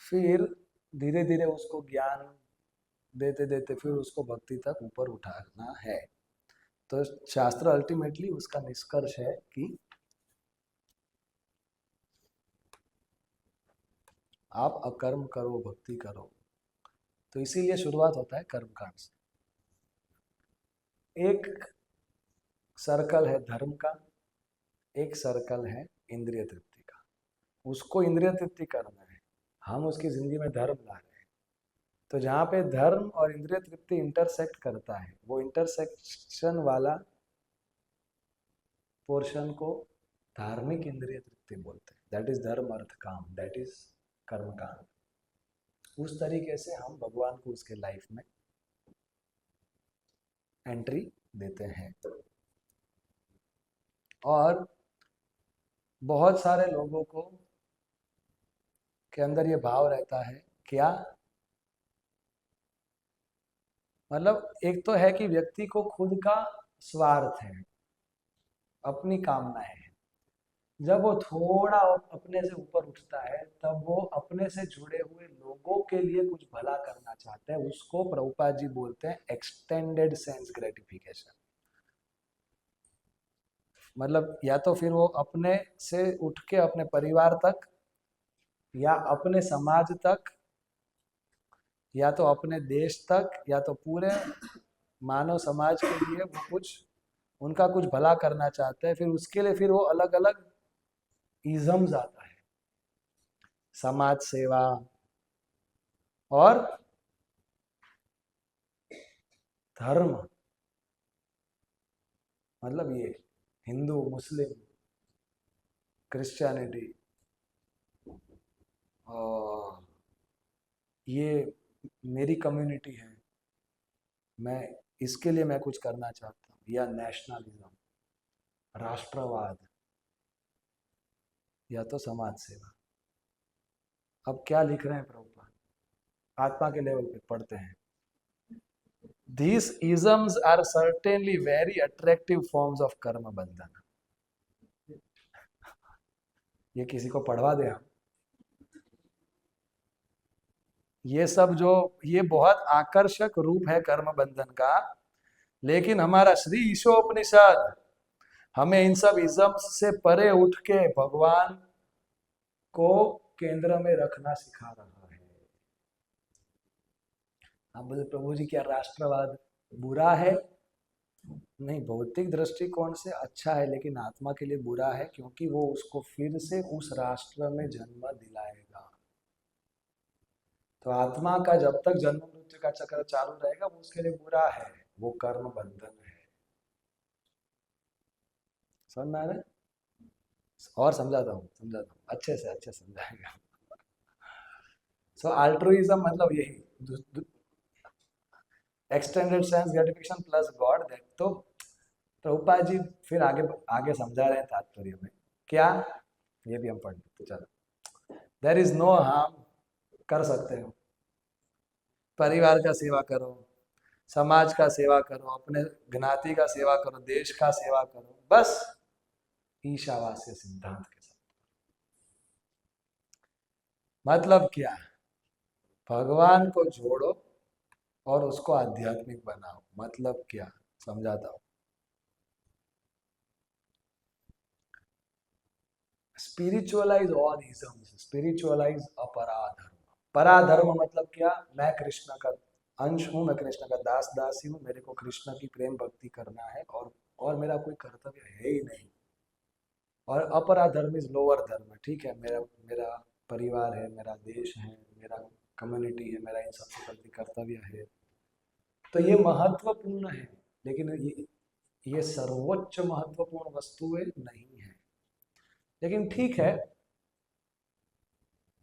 फिर धीरे धीरे उसको ज्ञान देते देते फिर उसको भक्ति तक ऊपर उठाना है। तो शास्त्र अल्टीमेटली उसका निष्कर्ष है कि आप अकर्म करो, भक्ति करो। तो इसीलिए शुरुआत होता है कर्मकांड से। एक सर्कल है धर्म का, एक सर्कल है इंद्रिय तृप्ति का। उसको इंद्रिय तृप्ति करना है, हम उसकी जिंदगी में धर्म ला रहे हैं। तो जहाँ पे धर्म और इंद्रिय तृप्ति इंटरसेक्ट करता है, वो इंटरसेक्शन वाला पोर्शन को धार्मिक इंद्रिय तृप्ति बोलते हैं। दैट इज धर्म अर्थ काम, दैट इज कर्मकांड। उस तरीके से हम भगवान को उसके लाइफ में एंट्री देते हैं। और बहुत सारे लोगों को के अंदर ये भाव रहता है, क्या मतलब, एक तो है कि व्यक्ति को खुद का स्वार्थ है, अपनी कामनाएं हैं। जब वो थोड़ा अपने से ऊपर उठता है, तब वो अपने से जुड़े हुए लोगों के लिए कुछ भला करना चाहता है। उसको प्रभुपाद जी बोलते हैं एक्सटेंडेड सेंस ग्रेटिफिकेशन। मतलब या तो फिर वो अपने से उठ के अपने परिवार तक, या अपने समाज तक, या तो अपने देश तक, या तो पूरे मानव समाज के लिए वो कुछ, उनका कुछ भला करना चाहते हैं। फिर उसके लिए फिर वो अलग अलग इज़म्स आता है, समाज सेवा और धर्म। मतलब ये हिंदू, मुस्लिम, क्रिश्चियनिटी, और ये मेरी कम्युनिटी है, मैं इसके लिए मैं कुछ करना चाहता हूँ, या नेशनलिज्म, राष्ट्रवाद, या तो समाज सेवा। अब क्या लिख रहे हैं प्रभुपाद, आत्मा के लेवल पे पढ़ते हैं। These isms are certainly very attractive forms of कर्म बंधन। ये किसी को पढ़वा दे हम, ये सब जो, ये बहुत आकर्षक रूप है कर्म बंधन का। लेकिन हमारा श्री ईशोपनिषद हमें इन सब इजम्स से परे उठ के भगवान को केंद्र में रखना सिखा रहा है। हम बोले प्रभु जी क्या राष्ट्रवाद बुरा है? नहीं, भौतिक दृष्टिकोण से अच्छा है, लेकिन आत्मा के लिए बुरा है, क्योंकि वो उसको फिर से उस राष्ट्र में जन्म दिलाएगा। तो आत्मा का जब तक जन्म मृत्यु का चक्र चालू रहेगा, वो उसके लिए बुरा है, वो कर्म बंधन है। समझ में आ रहा है? और समझाता हूँ अच्छे से समझाएगा। सो अल्ट्रुइज्म मतलब यही, extended sense gratification plus God. That तो प्रभुपाद जी फिर आगे आगे समझा रहे हैं तात्पर्य में क्या, ये भी हम पढ़ लेते। चलो, देयर इज नो हार्म, कर सकते हो, परिवार का सेवा करो, समाज का सेवा करो, अपने ज्ञाति का सेवा करो, देश का सेवा करो, बस ईशावास्य सिद्धांत के साथ। मतलब क्या, भगवान को जोड़ो और उसको आध्यात्मिक बनाओ। मतलब क्या, समझाता हूं। स्पिरिचुअलाइज ऑल इजम्स, स्पिरिचुअलाइज अपराधर्म। पराधर्म मतलब क्या, मैं कृष्ण का अंश हूँ, मैं कृष्ण का दास दासी हूँ, मेरे को कृष्ण की प्रेम भक्ति करना है, और मेरा कोई कर्तव्य है ही नहीं। और अपराधर्म इज लोअर धर्म। ठीक है, मेरा मेरा परिवार है, मेरा देश है, मेरा कम्युनिटी है, मेरा इन सबसे प्रति कर्तव्य है। तो ये महत्वपूर्ण है, लेकिन ये सर्वोच्च महत्वपूर्ण वस्तुएं नहीं है। लेकिन ठीक है,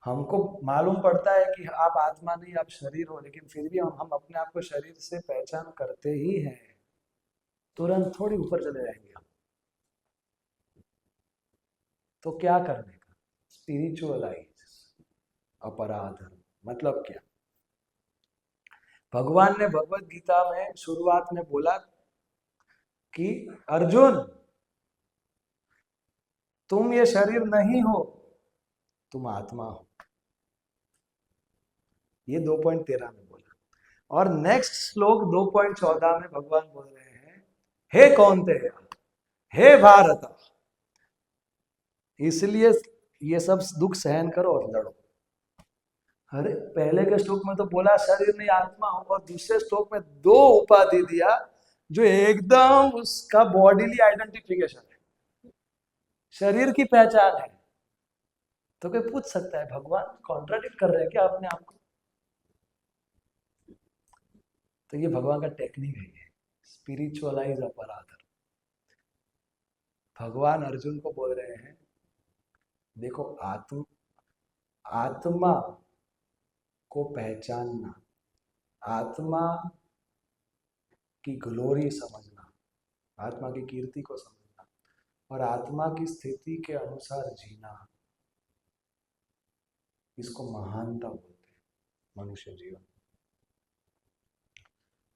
हमको मालूम पड़ता है कि आप आत्मा नहीं, आप शरीर हो, लेकिन फिर भी हम अपने आप को शरीर से पहचान करते ही हैं। तुरंत थोड़ी ऊपर चले जाएंगे हम। तो क्या करने का, स्पिरिचुअलाइज अपराध। मतलब क्या, भगवान ने भगवत गीता में शुरुआत में बोला कि अर्जुन, तुम ये शरीर नहीं हो, तुम आत्मा हो। ये 2.13 में बोला। और नेक्स्ट श्लोक 2.14 में भगवान बोल रहे हैं, हे कौन्तेय, हे भारत, इसलिए ये सब दुख सहन करो और लड़ो। अरे पहले के श्लोक में तो बोला शरीर नहीं आत्मा हो, और दूसरे श्लोक में दो उपाधि दिया जो एकदम उसका बॉडीली आइडेंटिफिकेशन है, शरीर की पहचान है। तो कोई पूछ सकता है भगवान कॉन्ट्राडिक्ट कर रहे हैं क्या अपने आप को? तो ये भगवान का टेक्निक है, ये स्पिरिचुअलाइज अपराध। भगवान अर्जुन को बोल रहे हैं देखो आत्मा को पहचानना, आत्मा की ग्लोरी समझना, आत्मा की कीर्ति को समझना और आत्मा की स्थिति के अनुसार जीना, इसको महानता बोलते हैं मनुष्य जीवन।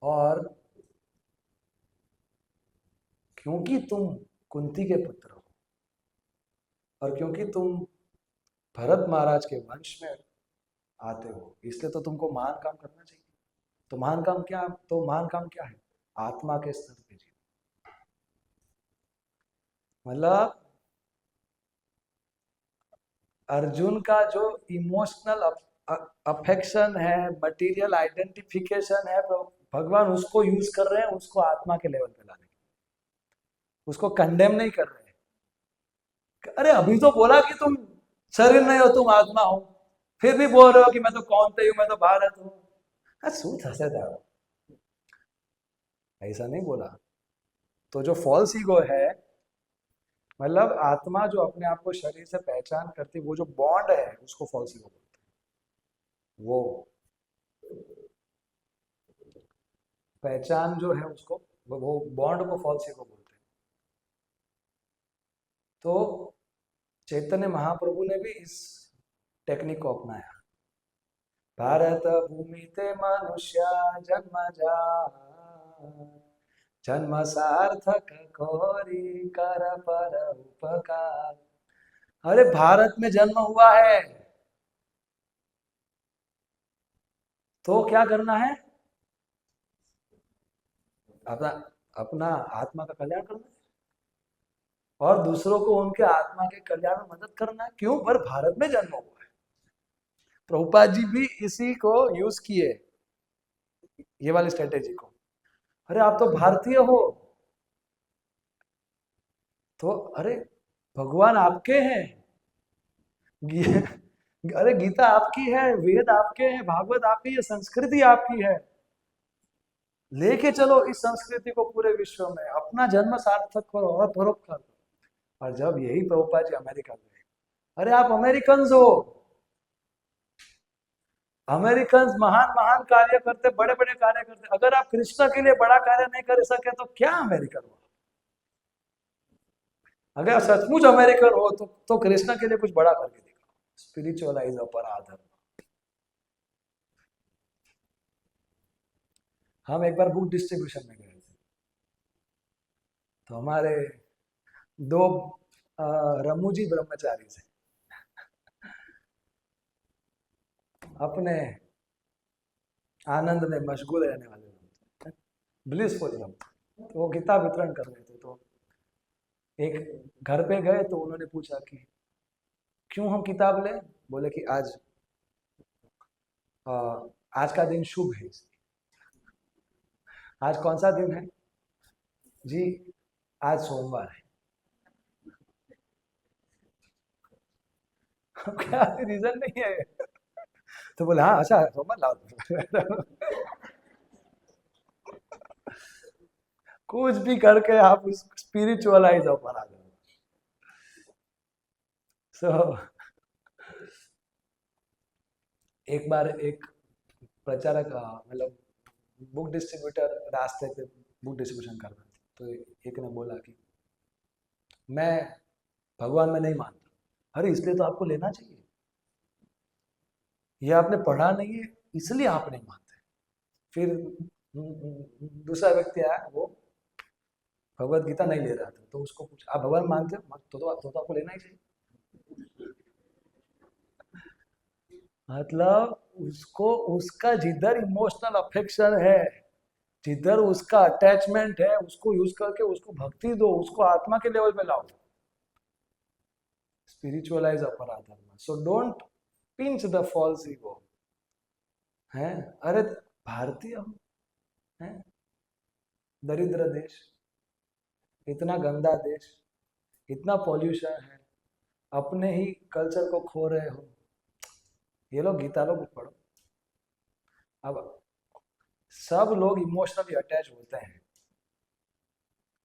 और क्योंकि तुम कुंती के पुत्र हो और क्योंकि तुम भरत महाराज के वंश में आते हो, इसलिए तो तुमको महान काम करना चाहिए। तो महान काम क्या? तो महान काम क्या है? आत्मा के स्तर पे जीवन। मतलब अर्जुन का जो इमोशनल अफेक्शन है, मटेरियल आइडेंटिफिकेशन है, तो भगवान उसको यूज कर रहे हैं उसको आत्मा के लेवल पे लाने के, उसको कंडेम नहीं कर रहे हैं। अरे अभी तो बोला कि तुम शरीर नहीं हो, तुम आत्मा हो, फिर भी बोल रहे हो कि मैं तो कौन से हूं, मैं तो भारत हूं। सूत हंसे था, ऐसा नहीं बोला। तो जो फॉल्स ईगो है, मतलब आत्मा जो अपने आप को शरीर से पहचान करती, वो जो बॉन्ड है उसको फॉल्स ईगो बोलते हैं। वो पहचान जो है उसको, वो बॉन्ड को फॉल्स ईगो बोलते हैं। तो चैतन्य महाप्रभु ने भी इस टेक्निक को अपनाया। भारत भूमि ते मनुष्य जन्म जा, जन्म सार्थक कोरी कर पर उपकार। अरे भारत में जन्म हुआ है तो क्या करना है? अपना अपना आत्मा का कल्याण करना है और दूसरों को उनके आत्मा के कल्याण में मदद करना है। क्यों? पर भारत में जन्म हुआ है। प्रभुपाद जी भी इसी को यूज किए, ये वाली स्ट्रेटेजी को। अरे आप तो भारतीय हो, तो अरे भगवान आपके हैं, अरे गीता आपकी है, वेद आपके हैं, भागवत आपकी है, संस्कृति आपकी है, लेके चलो इस संस्कृति को पूरे विश्व में, अपना जन्म सार्थक करो और परोपकार करो। और जब यही प्रभुपाद जी अमेरिका गए, अरे आप अमेरिकन हो, अमेरिकन महान महान कार्य करते, बड़े बड़े कार्य करते, अगर आप कृष्ण के लिए बड़ा कार्य नहीं कर सके तो क्या अमेरिकन हो? अगर सचमुच अमेरिकन हो तो कृष्ण के लिए कुछ बड़ा करके दिखाओ। स्पिरिचुअलाइज अपराध। हम एक बार बुक डिस्ट्रीब्यूशन में गए थे, तो हमारे दो रमूजी ब्रह्मचारी थे, अपने आनंद में मशगूल रहने वाले लोग, ब्लिसफुल लोग। तो वो किताब वितरण कर रहे थे, तो एक घर पे गए तो उन्होंने पूछा कि क्यों हम किताब लें? बोले कि आज का दिन शुभ है। आज कौन सा दिन है जी? आज सोमवार है। क्या रीजन नहीं है? तो बोले हाँ अच्छा सोमवार लाओ। कुछ भी करके आप उस स्पिरिचुअलाइज पर आ जाओ। सो एक बार एक प्रचारक, मतलब बुक डिस्ट्रीब्यूटर रास्ते पे बुक डिस्ट्रीब्यूशन कर रहे थे, तो एक ने बोला कि मैं भगवान में नहीं मानता। अरे इसलिए तो आपको लेना चाहिए, ये आपने पढ़ा नहीं है इसलिए आप नहीं मानते। फिर दूसरा व्यक्ति आया, वो भगवत गीता नहीं ले रहा था, तो उसको पूछा आप भगवान मानते हो? तो आपको लेना ही चाहिए। मतलब उसको, उसका जिधर इमोशनल अफेक्शन है, जिधर उसका अटैचमेंट है, उसको यूज करके उसको भक्ति दो, उसको आत्मा के लेवल पे लाओ। स्पिरिचुअलाइज अपराधर्म। So don't pinch the false ego, हैं। अरे भारतीय हम हैं, दरिद्र देश, इतना गंदा देश, इतना पॉल्यूशन है, अपने ही कल्चर को खो रहे हो। ये लोग गीता लोग पढ़ो। अब सब लोग इमोशनली अटैच होते हैं,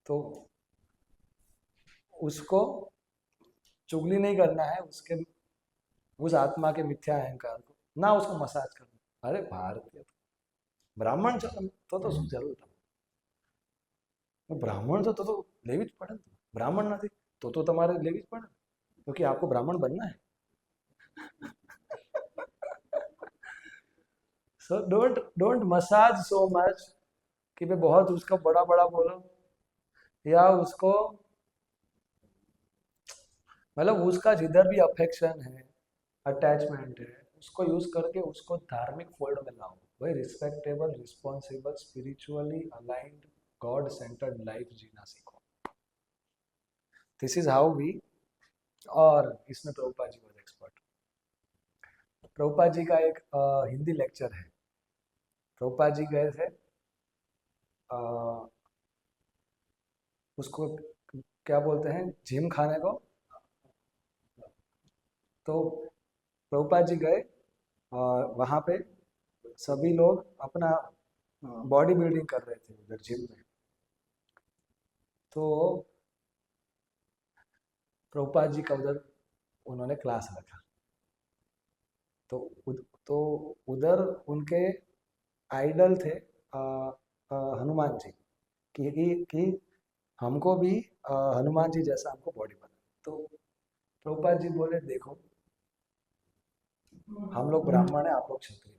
तो उसको चुगली नहीं करना है, उसके उस आत्मा के मिथ्या अहंकार को ना, उसको मसाज करना। अरे भारतीय ब्राह्मण છો તમે તો શું જરૂર તમે? ब्राह्मण છો तो लेवी જ પડે ને. ब्राह्मण નથી तो તમારે लेवी જ પડે, क्योंकि आपको ब्राह्मण बनना है. So don't don't massage so much कि भाई बहुत उसका बड़ा बड़ा बोलो, या उसको मतलब उसका जिधर भी अफेक्शन है, अटैचमेंट है, उसको यूज करके उसको धार्मिक फोल्ड में लाओ. भाई respectable, responsible, spiritually aligned, God centred life जीना सीखो. This is how we. और इसमें प्रभुपाद जी वॉज एक्सपर्ट. प्रभुपाद जी का एक हिंदी लेक्चर है. प्रभुपाद जी गए थे, उसको क्या बोलते हैं, जिम खाने को. तो प्रभुपाद जी गए और वहाँ पे सभी लोग अपना बॉडी बिल्डिंग कर रहे थे उधर जिम में. तो प्रभुपाद जी का उधर उन्होंने क्लास रखा. तो तो उधर उनके आइडल थे हनुमान जी, कि हमको भी हनुमान जी जैसा हमको बॉडी बना. तो प्रभुपाद जी बोले देखो, हम लोग ब्राह्मण है, आप लोग क्षत्रिय.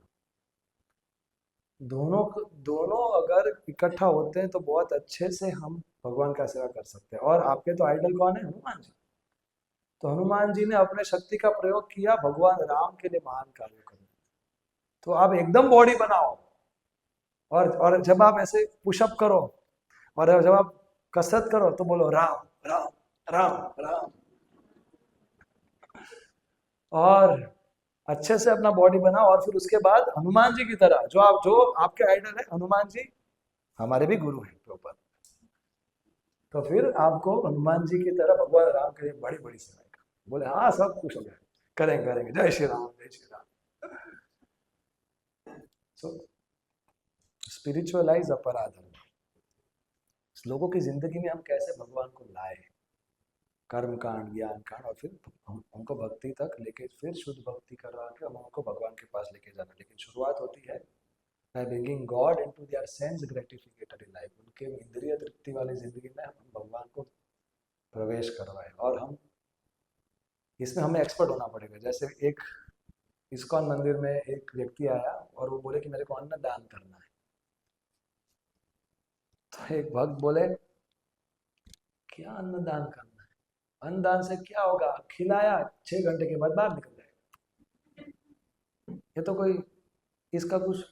दोनों दोनों अगर इकट्ठा होते हैं तो बहुत अच्छे से हम भगवान का सेवा कर सकते हैं. और आपके तो आइडल कौन है, हनुमान जी. तो हनुमान जी ने अपने शक्ति का प्रयोग किया भगवान राम के लिए महान कार्य करने. तो आप एकदम बॉडी बनाओ, और जब आप ऐसे पुशअप करो और जब आप कसरत करो तो बोलो राम राम राम राम. और अच्छे से अपना बॉडी बनाओ, और फिर उसके बाद हनुमान जी की तरह, जो आपके आइडल है हनुमान जी, हमारे भी गुरु हैं प्रॉपर. तो फिर आपको हनुमान जी की तरह भगवान राम के लिए बड़ी बड़ी सेवाएं करो. बोले हाँ सब खुश हो गए, करेंगे करेंगे, जय श्री राम जय श्री राम. सो स्पिरिचुअलाइज अपराधम. लोगों की जिंदगी में हम कैसे भगवान को लाए, कर्म कांड, ज्ञान कांड, और फिर हमको भक्ति तक लेके, फिर शुद्ध भक्ति करवा के हम उनको भगवान के पास लेके जाना. लेकिन शुरुआत होती है by bringing God into their sense gratificatory life. उनके इंद्रिय तृप्ति वाली जिंदगी में हम भगवान को प्रवेश करवाए. और हम इसमें हमें एक्सपर्ट होना पड़ेगा. जैसे एक इस्कॉन मंदिर में एक व्यक्ति आया और वो बोले कि मेरे को अन्न दान करना है. तो एक भक्त बोले क्या अन्न दान करना है, अन्न दान से क्या होगा, खिलाया 6 घंटे के बाद बाहर निकल जाएगा. ये तो कोई इसका कुछ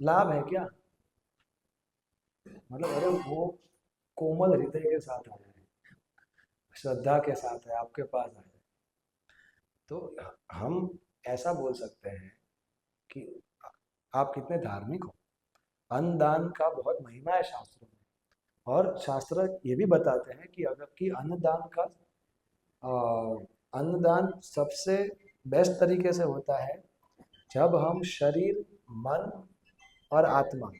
लाभ है क्या? मतलब अरे वो कोमल हृदय के साथ आया है, श्रद्धा के साथ है, आपके पास आया है. तो हम ऐसा बोल सकते हैं कि आप कितने धार्मिक हो. अन्नदान का बहुत महिमा है शास्त्रों में. और शास्त्र ये भी बताते हैं कि अगर कि अन्नदान का अन्नदान सबसे बेस्ट तरीके से होता है जब हम शरीर, मन और आत्मा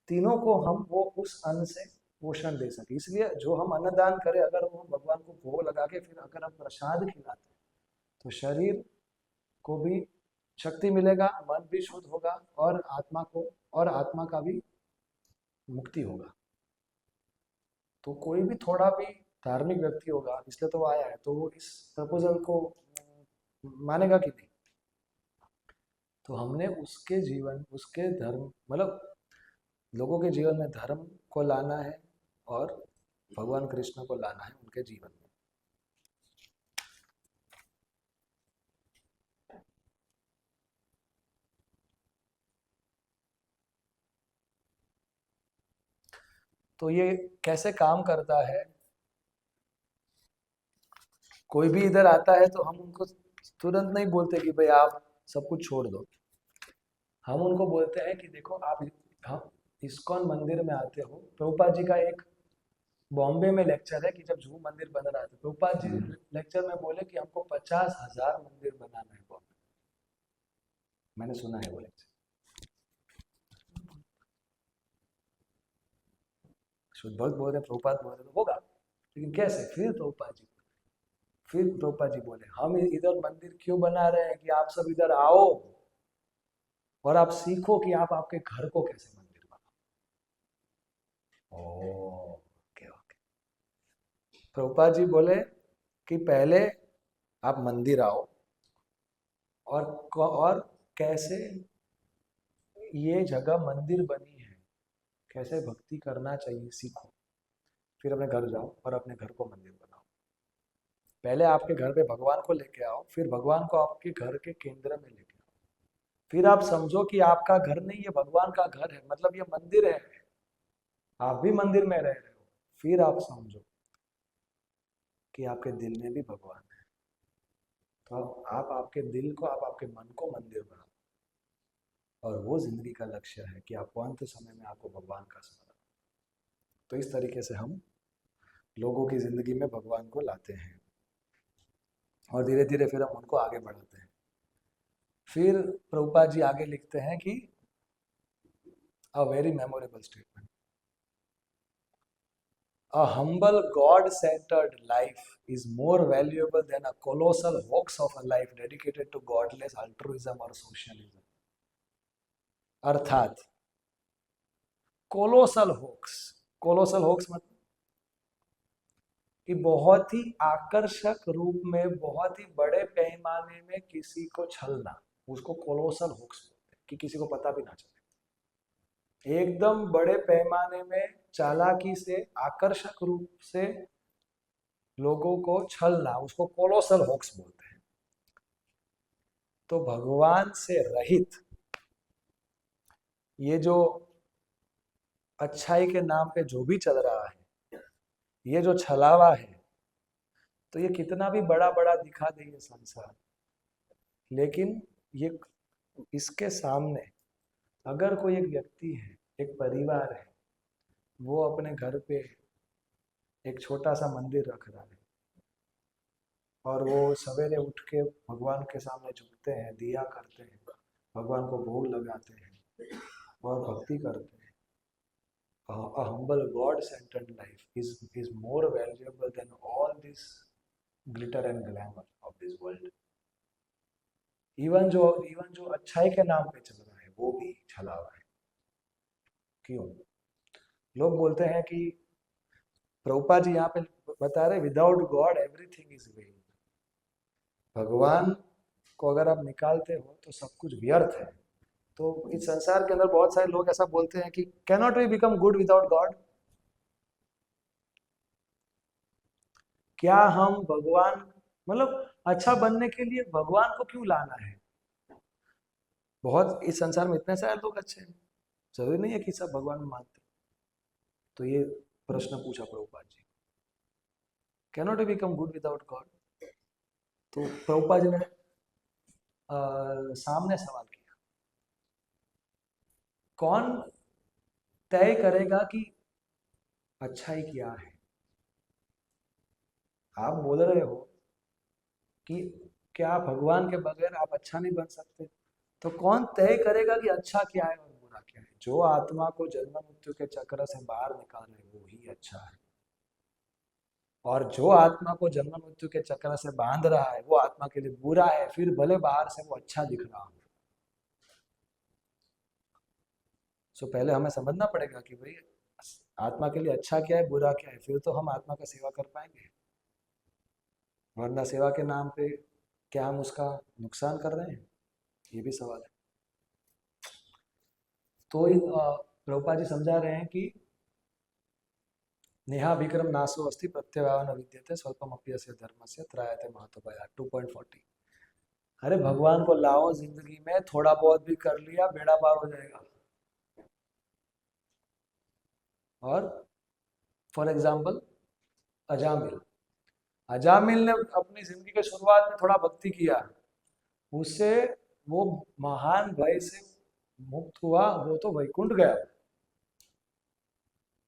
तीनों को हम वो उस अन्न से पोषण दे सके. इसलिए जो हम अन्नदान करें, अगर वो भगवान को भोग लगा के फिर अगर हम प्रसाद खिलाते हैं तो शरीर को भी शक्ति मिलेगा, मन भी शुद्ध होगा, और आत्मा का भी मुक्ति होगा. तो कोई भी थोड़ा भी धार्मिक व्यक्ति होगा, इसलिए तो वो आया है, तो वो इस प्रपोजल को मानेगा कि नहीं. तो हमने उसके जीवन, उसके धर्म, मतलब लोगों के जीवन में धर्म को लाना है और भगवान कृष्ण को लाना है उनके जीवन में. तो ये कैसे काम करता है, कोई भी इधर आता है तो हम उनको तुरंत नहीं बोलते कि भाई आप सब कुछ छोड़ दो. हम उनको बोलते हैं कि देखो आप, हम इस्कॉन मंदिर में आते हो। प्रभुपाद जी का एक बॉम्बे में लेक्चर है कि जब जू मंदिर बन रहा था, प्रभुपाद जी लेक्चर में बोले कि हमको 50,000 मंदिर बनाना है बॉम्बे। मैंने सुना है वो लेक्चर। शुद्ध भक्त बोल रहे, प्रभुपाद बोल रहे, तो होगा, लेकिन कैसे? फिर प्रभुपाद जी बोले हम इधर मंदिर क्यों बना रहे हैं कि आप सब इधर आओ और आप सीखो कि आप आपके घर को कैसे मंदिर बनाओ। Okay okay. प्रभुपाद जी बोले कि पहले आप मंदिर आओ और कैसे ये जगह मंदिर बनी है, कैसे भक्ति करना चाहिए सीखो। फिर अपने घर जाओ और अपने घर को मंदिर बनाओ। पहले आपके घर पे भगवान को लेके आओ, फिर भगवान को आपके घर के केंद्र में लेके आओ। फिर आप समझो कि आपका घर नहीं, ये भगवान का घर है, मतलब ये मंदिर है, आप भी मंदिर में रह रहे हो। फिर आप समझो कि आपके दिल में भी भगवान है। तो आप आपके दिल को, आप आपके मन को मंदिर बनाओ, और वो जिंदगी का लक्ष्य है कि आपको अंत समय में आपको भगवान का स्मरण। तो इस तरीके से हम लोगों की जिंदगी में भगवान को लाते हैं और धीरे धीरे फिर हम उनको आगे बढ़ाते हैं। फिर प्रभुपाद जी आगे लिखते हैं कि a very memorable statement, a humble God-centered life is more valuable than a colossal hoax of a life dedicated to godless altruism or socialism। अर्थात कोलोसल होक्स मतलब कि बहुत ही आकर्षक रूप में, बहुत ही बड़े पैमाने में किसी को छलना, उसको कोलोसल होक्स बोलते हैं, कि किसी को पता भी ना चले। एकदम बड़े पैमाने में चालाकी से, आकर्षक रूप से लोगों को छलना, उसको कोलोसल होक्स बोलते हैं। तो भगवान से रहित ये जो अच्छाई के नाम पे जो भी चल रहा है, ये जो छलावा है, तो ये कितना भी बड़ा बड़ा दिखा दे ये संसार, लेकिन ये इसके सामने अगर कोई एक व्यक्ति है, एक परिवार है, वो अपने घर पे एक छोटा सा मंदिर रख रहा है और वो सवेरे उठ के भगवान के सामने झुकते हैं, दिया करते हैं, भगवान को भोग लगाते हैं और भक्ति करते हैं। A humble God-centered life is more valuable than all this glitter and glamour of this world। Even जो अच्छाई के नाम पे चल रहा है वो भी छलावा है। क्यों? लोग बोलते हैं कि प्रभुपाद जी यहाँ पे बता रहे without God everything is when. भगवान को अगर आप निकालते हो तो सब कुछ व्यर्थ है। तो इस संसार के अंदर बहुत सारे लोग ऐसा बोलते हैं कि cannot we become good without God. क्या हम भगवान, मतलब अच्छा बनने के लिए भगवान को क्यों लाना है? बहुत इस संसार में इतने सारे लोग अच्छे हैं, जरूरी नहीं है कि सब भगवान में मानते। तो ये प्रश्न पूछा Prabhupada ji, cannot we become good without God. तो प्रभुपाद जी ने सामने सवाल किया, कौन तय करेगा कि अच्छाई क्या है? आप बोल रहे हो कि क्या भगवान के बगैर आप अच्छा नहीं बन सकते, तो कौन तय करेगा कि अच्छा क्या है और बुरा क्या है? जो आत्मा को जन्म मृत्यु के चक्र से बाहर निकाल रहे वो ही अच्छा है, और जो आत्मा को जन्म मृत्यु के चक्र से बांध रहा है वो आत्मा के लिए बुरा है, फिर भले बाहर से वो अच्छा दिख रहा हो। सो पहले हमें समझना पड़ेगा कि भाई आत्मा के लिए अच्छा क्या है, बुरा क्या है, फिर तो हम आत्मा का सेवा कर पाएंगे। वरना सेवा के नाम पे क्या हम उसका नुकसान कर रहे हैं, ये भी सवाल है। तो प्रभुपाद जी समझा रहे हैं कि नेहा विक्रम नासो अस्ति प्रत्यवान विद्यते स्वल्पमप्यस्य धर्मस्य त्रायते महत्वया 2.40। अरे भगवान को लाओ जिंदगी में, थोड़ा बहुत भी कर लिया बेड़ा पार हो जाएगा। और फॉर एग्जाम्पल अजामिल, अजामिल ने अपनी जिंदगी के शुरुआत में थोड़ा भक्ति किया, उससे वो महान भय से मुक्त हुआ वो तो वैकुंठ गया।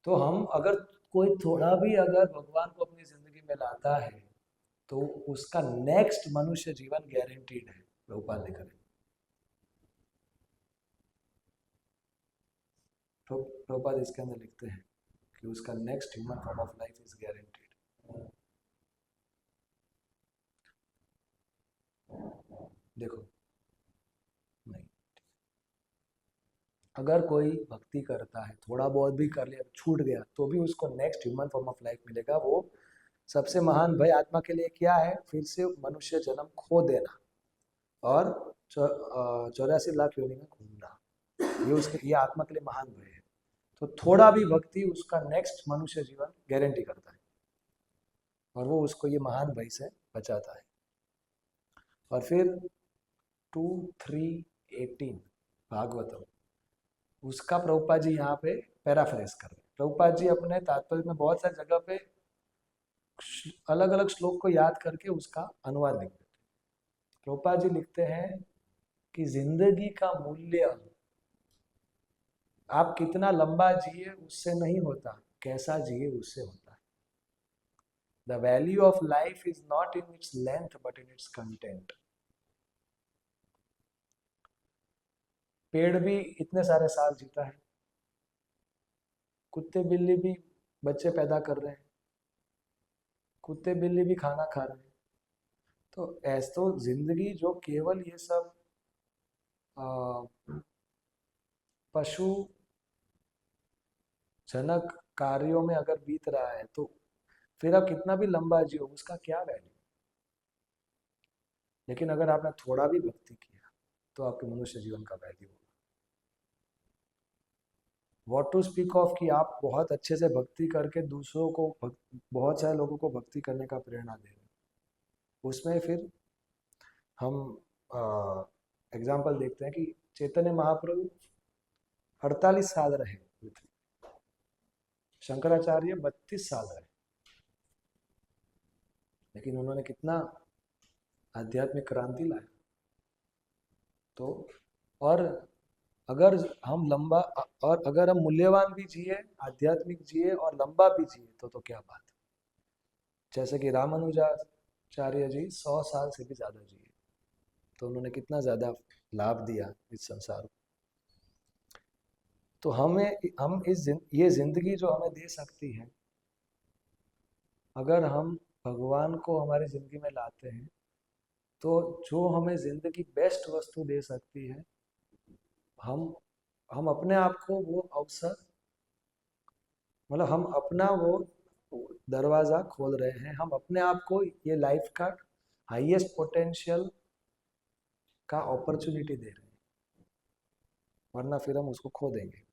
तो हम अगर कोई थोड़ा भी अगर भगवान को अपनी जिंदगी में लाता है तो उसका नेक्स्ट मनुष्य जीवन गारंटीड है, प्रभुपाद लिख रहे हैं। तो प्रभुपाद इसके अंदर लिखते हैं कि उसका next human form of life is guaranteed. देखो, नहीं, अगर कोई भक्ति करता है, थोड़ा बहुत भी कर लिया, छूट गया, तो भी उसको next human form of life मिलेगा। वो सबसे महान भय आत्मा के लिए क्या है? फिर से मनुष्य जन्म खो देना और 84 लाख योनि में घूमना, ये आत्मा के लिए महान भय है। तो थोड़ा भी भक्ति उसका नेक्स्ट मनुष्य जीवन गारंटी करता है और वो उसको ये महान भय से बचाता है। और फिर 2:3:18 भागवतम, उसका प्रभुपाद जी यहाँ पे पैराफ्रेज कर रहे हैं। प्रभुपाद जी अपने तात्पर्य में बहुत सारी जगह पे अलग अलग श्लोक को याद करके उसका अनुवाद लिखते हैं। प्रभुपाद जी लिखते हैं कि जिंदगी का मूल्य आप कितना लंबा जिए उससे नहीं होता, कैसा जिए उससे होता है। The value of life is not in its length but in its content. पेड़ भी इतने सारे साल जीता है, कुत्ते बिल्ली भी बच्चे पैदा कर रहे हैं, कुत्ते बिल्ली भी खाना खा रहे हैं। तो ऐसे तो जिंदगी जो केवल ये सब पशु जनक कार्यों में अगर बीत रहा है तो फिर आप कितना भी लंबा जियो उसका क्या वैल्यू। लेकिन अगर आपने थोड़ा भी भक्ति किया तो आपके मनुष्य जीवन का वैल्यू होगा। व्हाट टू स्पीक ऑफ कि आप बहुत अच्छे से भक्ति करके दूसरों को बहुत सारे लोगों को भक्ति करने का प्रेरणा दे रहे हैं। उसमें फिर हम एग्जाम्पल देखते हैं कि चैतन्य महाप्रभु 48 साल रहे पृथ्वी, शंकराचार्य 32 साल रहे, लेकिन उन्होंने कितना आध्यात्मिक क्रांति लाया। तो और अगर हम लंबा और अगर हम मूल्यवान भी जिए, आध्यात्मिक जिए और लंबा भी जिए तो क्या बात है। जैसे कि रामानुजाचार्य जी 100 साल से भी ज्यादा जिए, तो उन्होंने कितना ज्यादा लाभ दिया इस संसार को। तो हम ये जिंदगी जो हमें दे सकती है, अगर हम भगवान को हमारी जिंदगी में लाते हैं तो जो हमें जिंदगी बेस्ट वस्तु दे सकती है, हम अपने आप को वो अवसर, मतलब हम अपना वो दरवाज़ा खोल रहे हैं, हम अपने आप को ये लाइफ का हाईएस्ट पोटेंशियल का अपॉर्चुनिटी दे रहे हैं, वरना फिर हम उसको खो देंगे।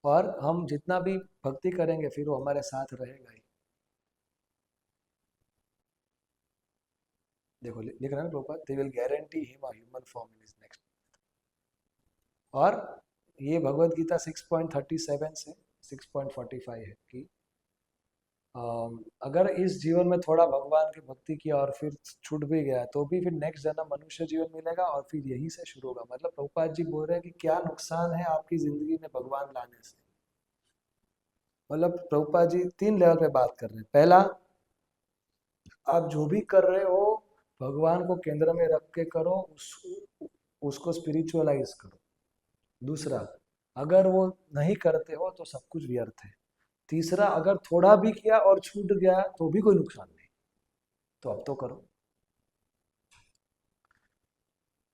और हम जितना भी भक्ति करेंगे फिर वो हमारे साथ रहेगा ही। देखो लिख रहा है ना Prabhupada, they will guarantee him a human form in his next. और ये भगवत गीता 6.37 से 6.45 है कि अगर इस जीवन में थोड़ा भगवान की भक्ति किया और फिर छूट भी गया तो भी फिर नेक्स्ट जन्म मनुष्य जीवन मिलेगा और फिर यही से शुरू होगा। मतलब प्रभुपाद जी बोल रहे हैं कि क्या नुकसान है आपकी जिंदगी में भगवान लाने से। मतलब प्रभुपाद जी 3 लेवल पे बात कर रहे हैं। पहला, आप जो भी कर रहे हो भगवान को केंद्र में रख के करो, उसको स्पिरिचुअलाइज करो। दूसरा, अगर वो नहीं करते हो तो सब कुछ व्यर्थ है। तीसरा, अगर थोड़ा भी किया और छूट गया तो भी कोई नुकसान नहीं, तो अब तो करो।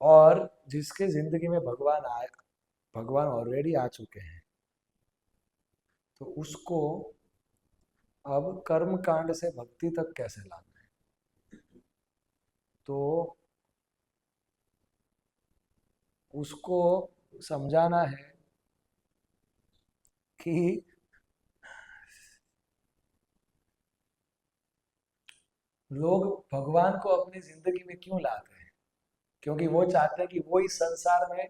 और जिसके जिंदगी में भगवान ऑलरेडी आ चुके हैं, तो उसको अब कर्म कांड से भक्ति तक कैसे लाना है, तो उसको समझाना है कि लोग भगवान को अपनी जिंदगी में क्यों लाते हैं, क्योंकि वो चाहते हैं कि वो इस संसार में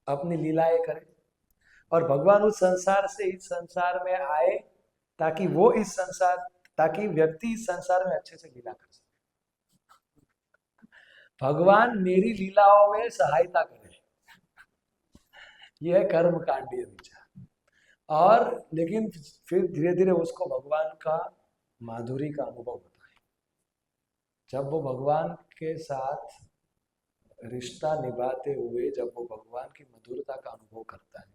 अपनी लीलाएं करे और भगवान उस संसार से इस संसार में आए ताकि वो इस संसार ताकि व्यक्ति इस संसार में अच्छे से लीला कर सके। भगवान मेरी लीलाओं में सहायता करे, यह है कर्म कांडीय विचार। और लेकिन फिर धीरे धीरे उसको भगवान का माधुरी का अनुभव होता है। जब वो भगवान के साथ रिश्ता निभाते हुए जब वो भगवान की मधुरता का अनुभव करता है,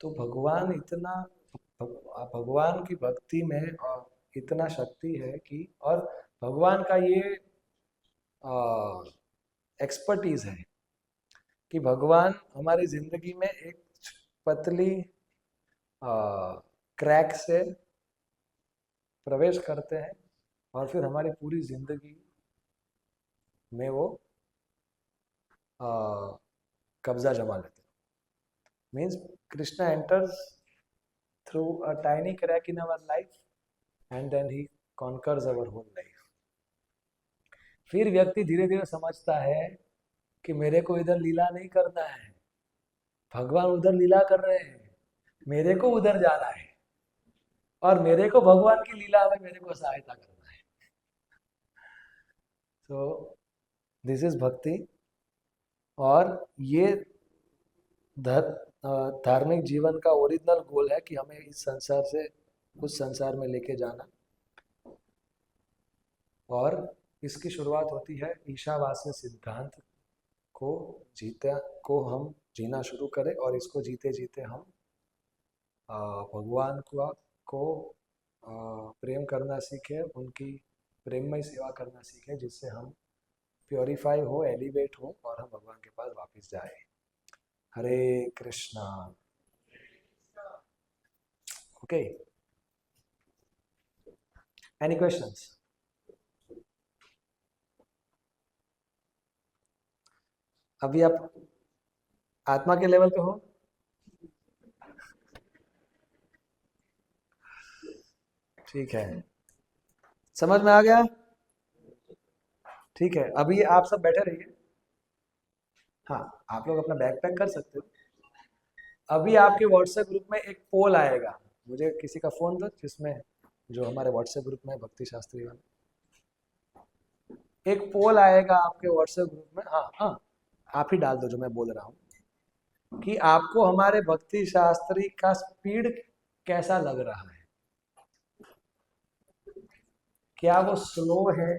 तो भगवान इतना भगवान की भक्ति में इतना शक्ति है कि, और भगवान का ये एक्सपर्टीज है कि भगवान हमारी जिंदगी में एक पतली क्रैक से प्रवेश करते हैं और फिर हमारी पूरी जिंदगी में वो कब्जा जमा लेते हैं। Means Krishna enters through a tiny crack in our life and then he conquers our whole life. फिर व्यक्ति धीरे धीरे समझता है कि मेरे को इधर लीला नहीं करना है, भगवान उधर लीला कर रहे हैं, मेरे को उधर जाना है और मेरे को भगवान की लीला में मेरे को सहायता करना है। तो दिस इज भक्ति। और ये धार्मिक जीवन का ओरिजिनल गोल है कि हमें इस संसार से उस संसार में लेके जाना। और इसकी शुरुआत होती है ईशावास्य सिद्धांत को हम जीना शुरू करें और इसको जीते जीते हम भगवान को प्रेम करना सीखें, उनकी प्रेममय सेवा करना सीखें, जिससे हम प्योरीफाई हो, एलिवेट हो और हम भगवान के पास वापस जाए। Hare Krishna. Okay, any questions? अभी आप आत्मा के लेवल पे हो? ठीक है, समझ में आ गया? ठीक है, अभी आप सब बैठे रहिए। हाँ, आप लोग अपना बैग पैक कर सकते हो। अभी आपके व्हाट्सएप ग्रुप में एक पोल आएगा, मुझे किसी का फोन दो जिसमें जो हमारे व्हाट्सएप ग्रुप में भक्ति शास्त्री वाले, एक पोल आएगा आपके व्हाट्सएप ग्रुप में। हाँ हाँ, आप ही डाल दो जो मैं बोल रहा हूँ, कि आपको हमारे भक्ति शास्त्री का स्पीड कैसा लग रहा है। क्या वो स्लो है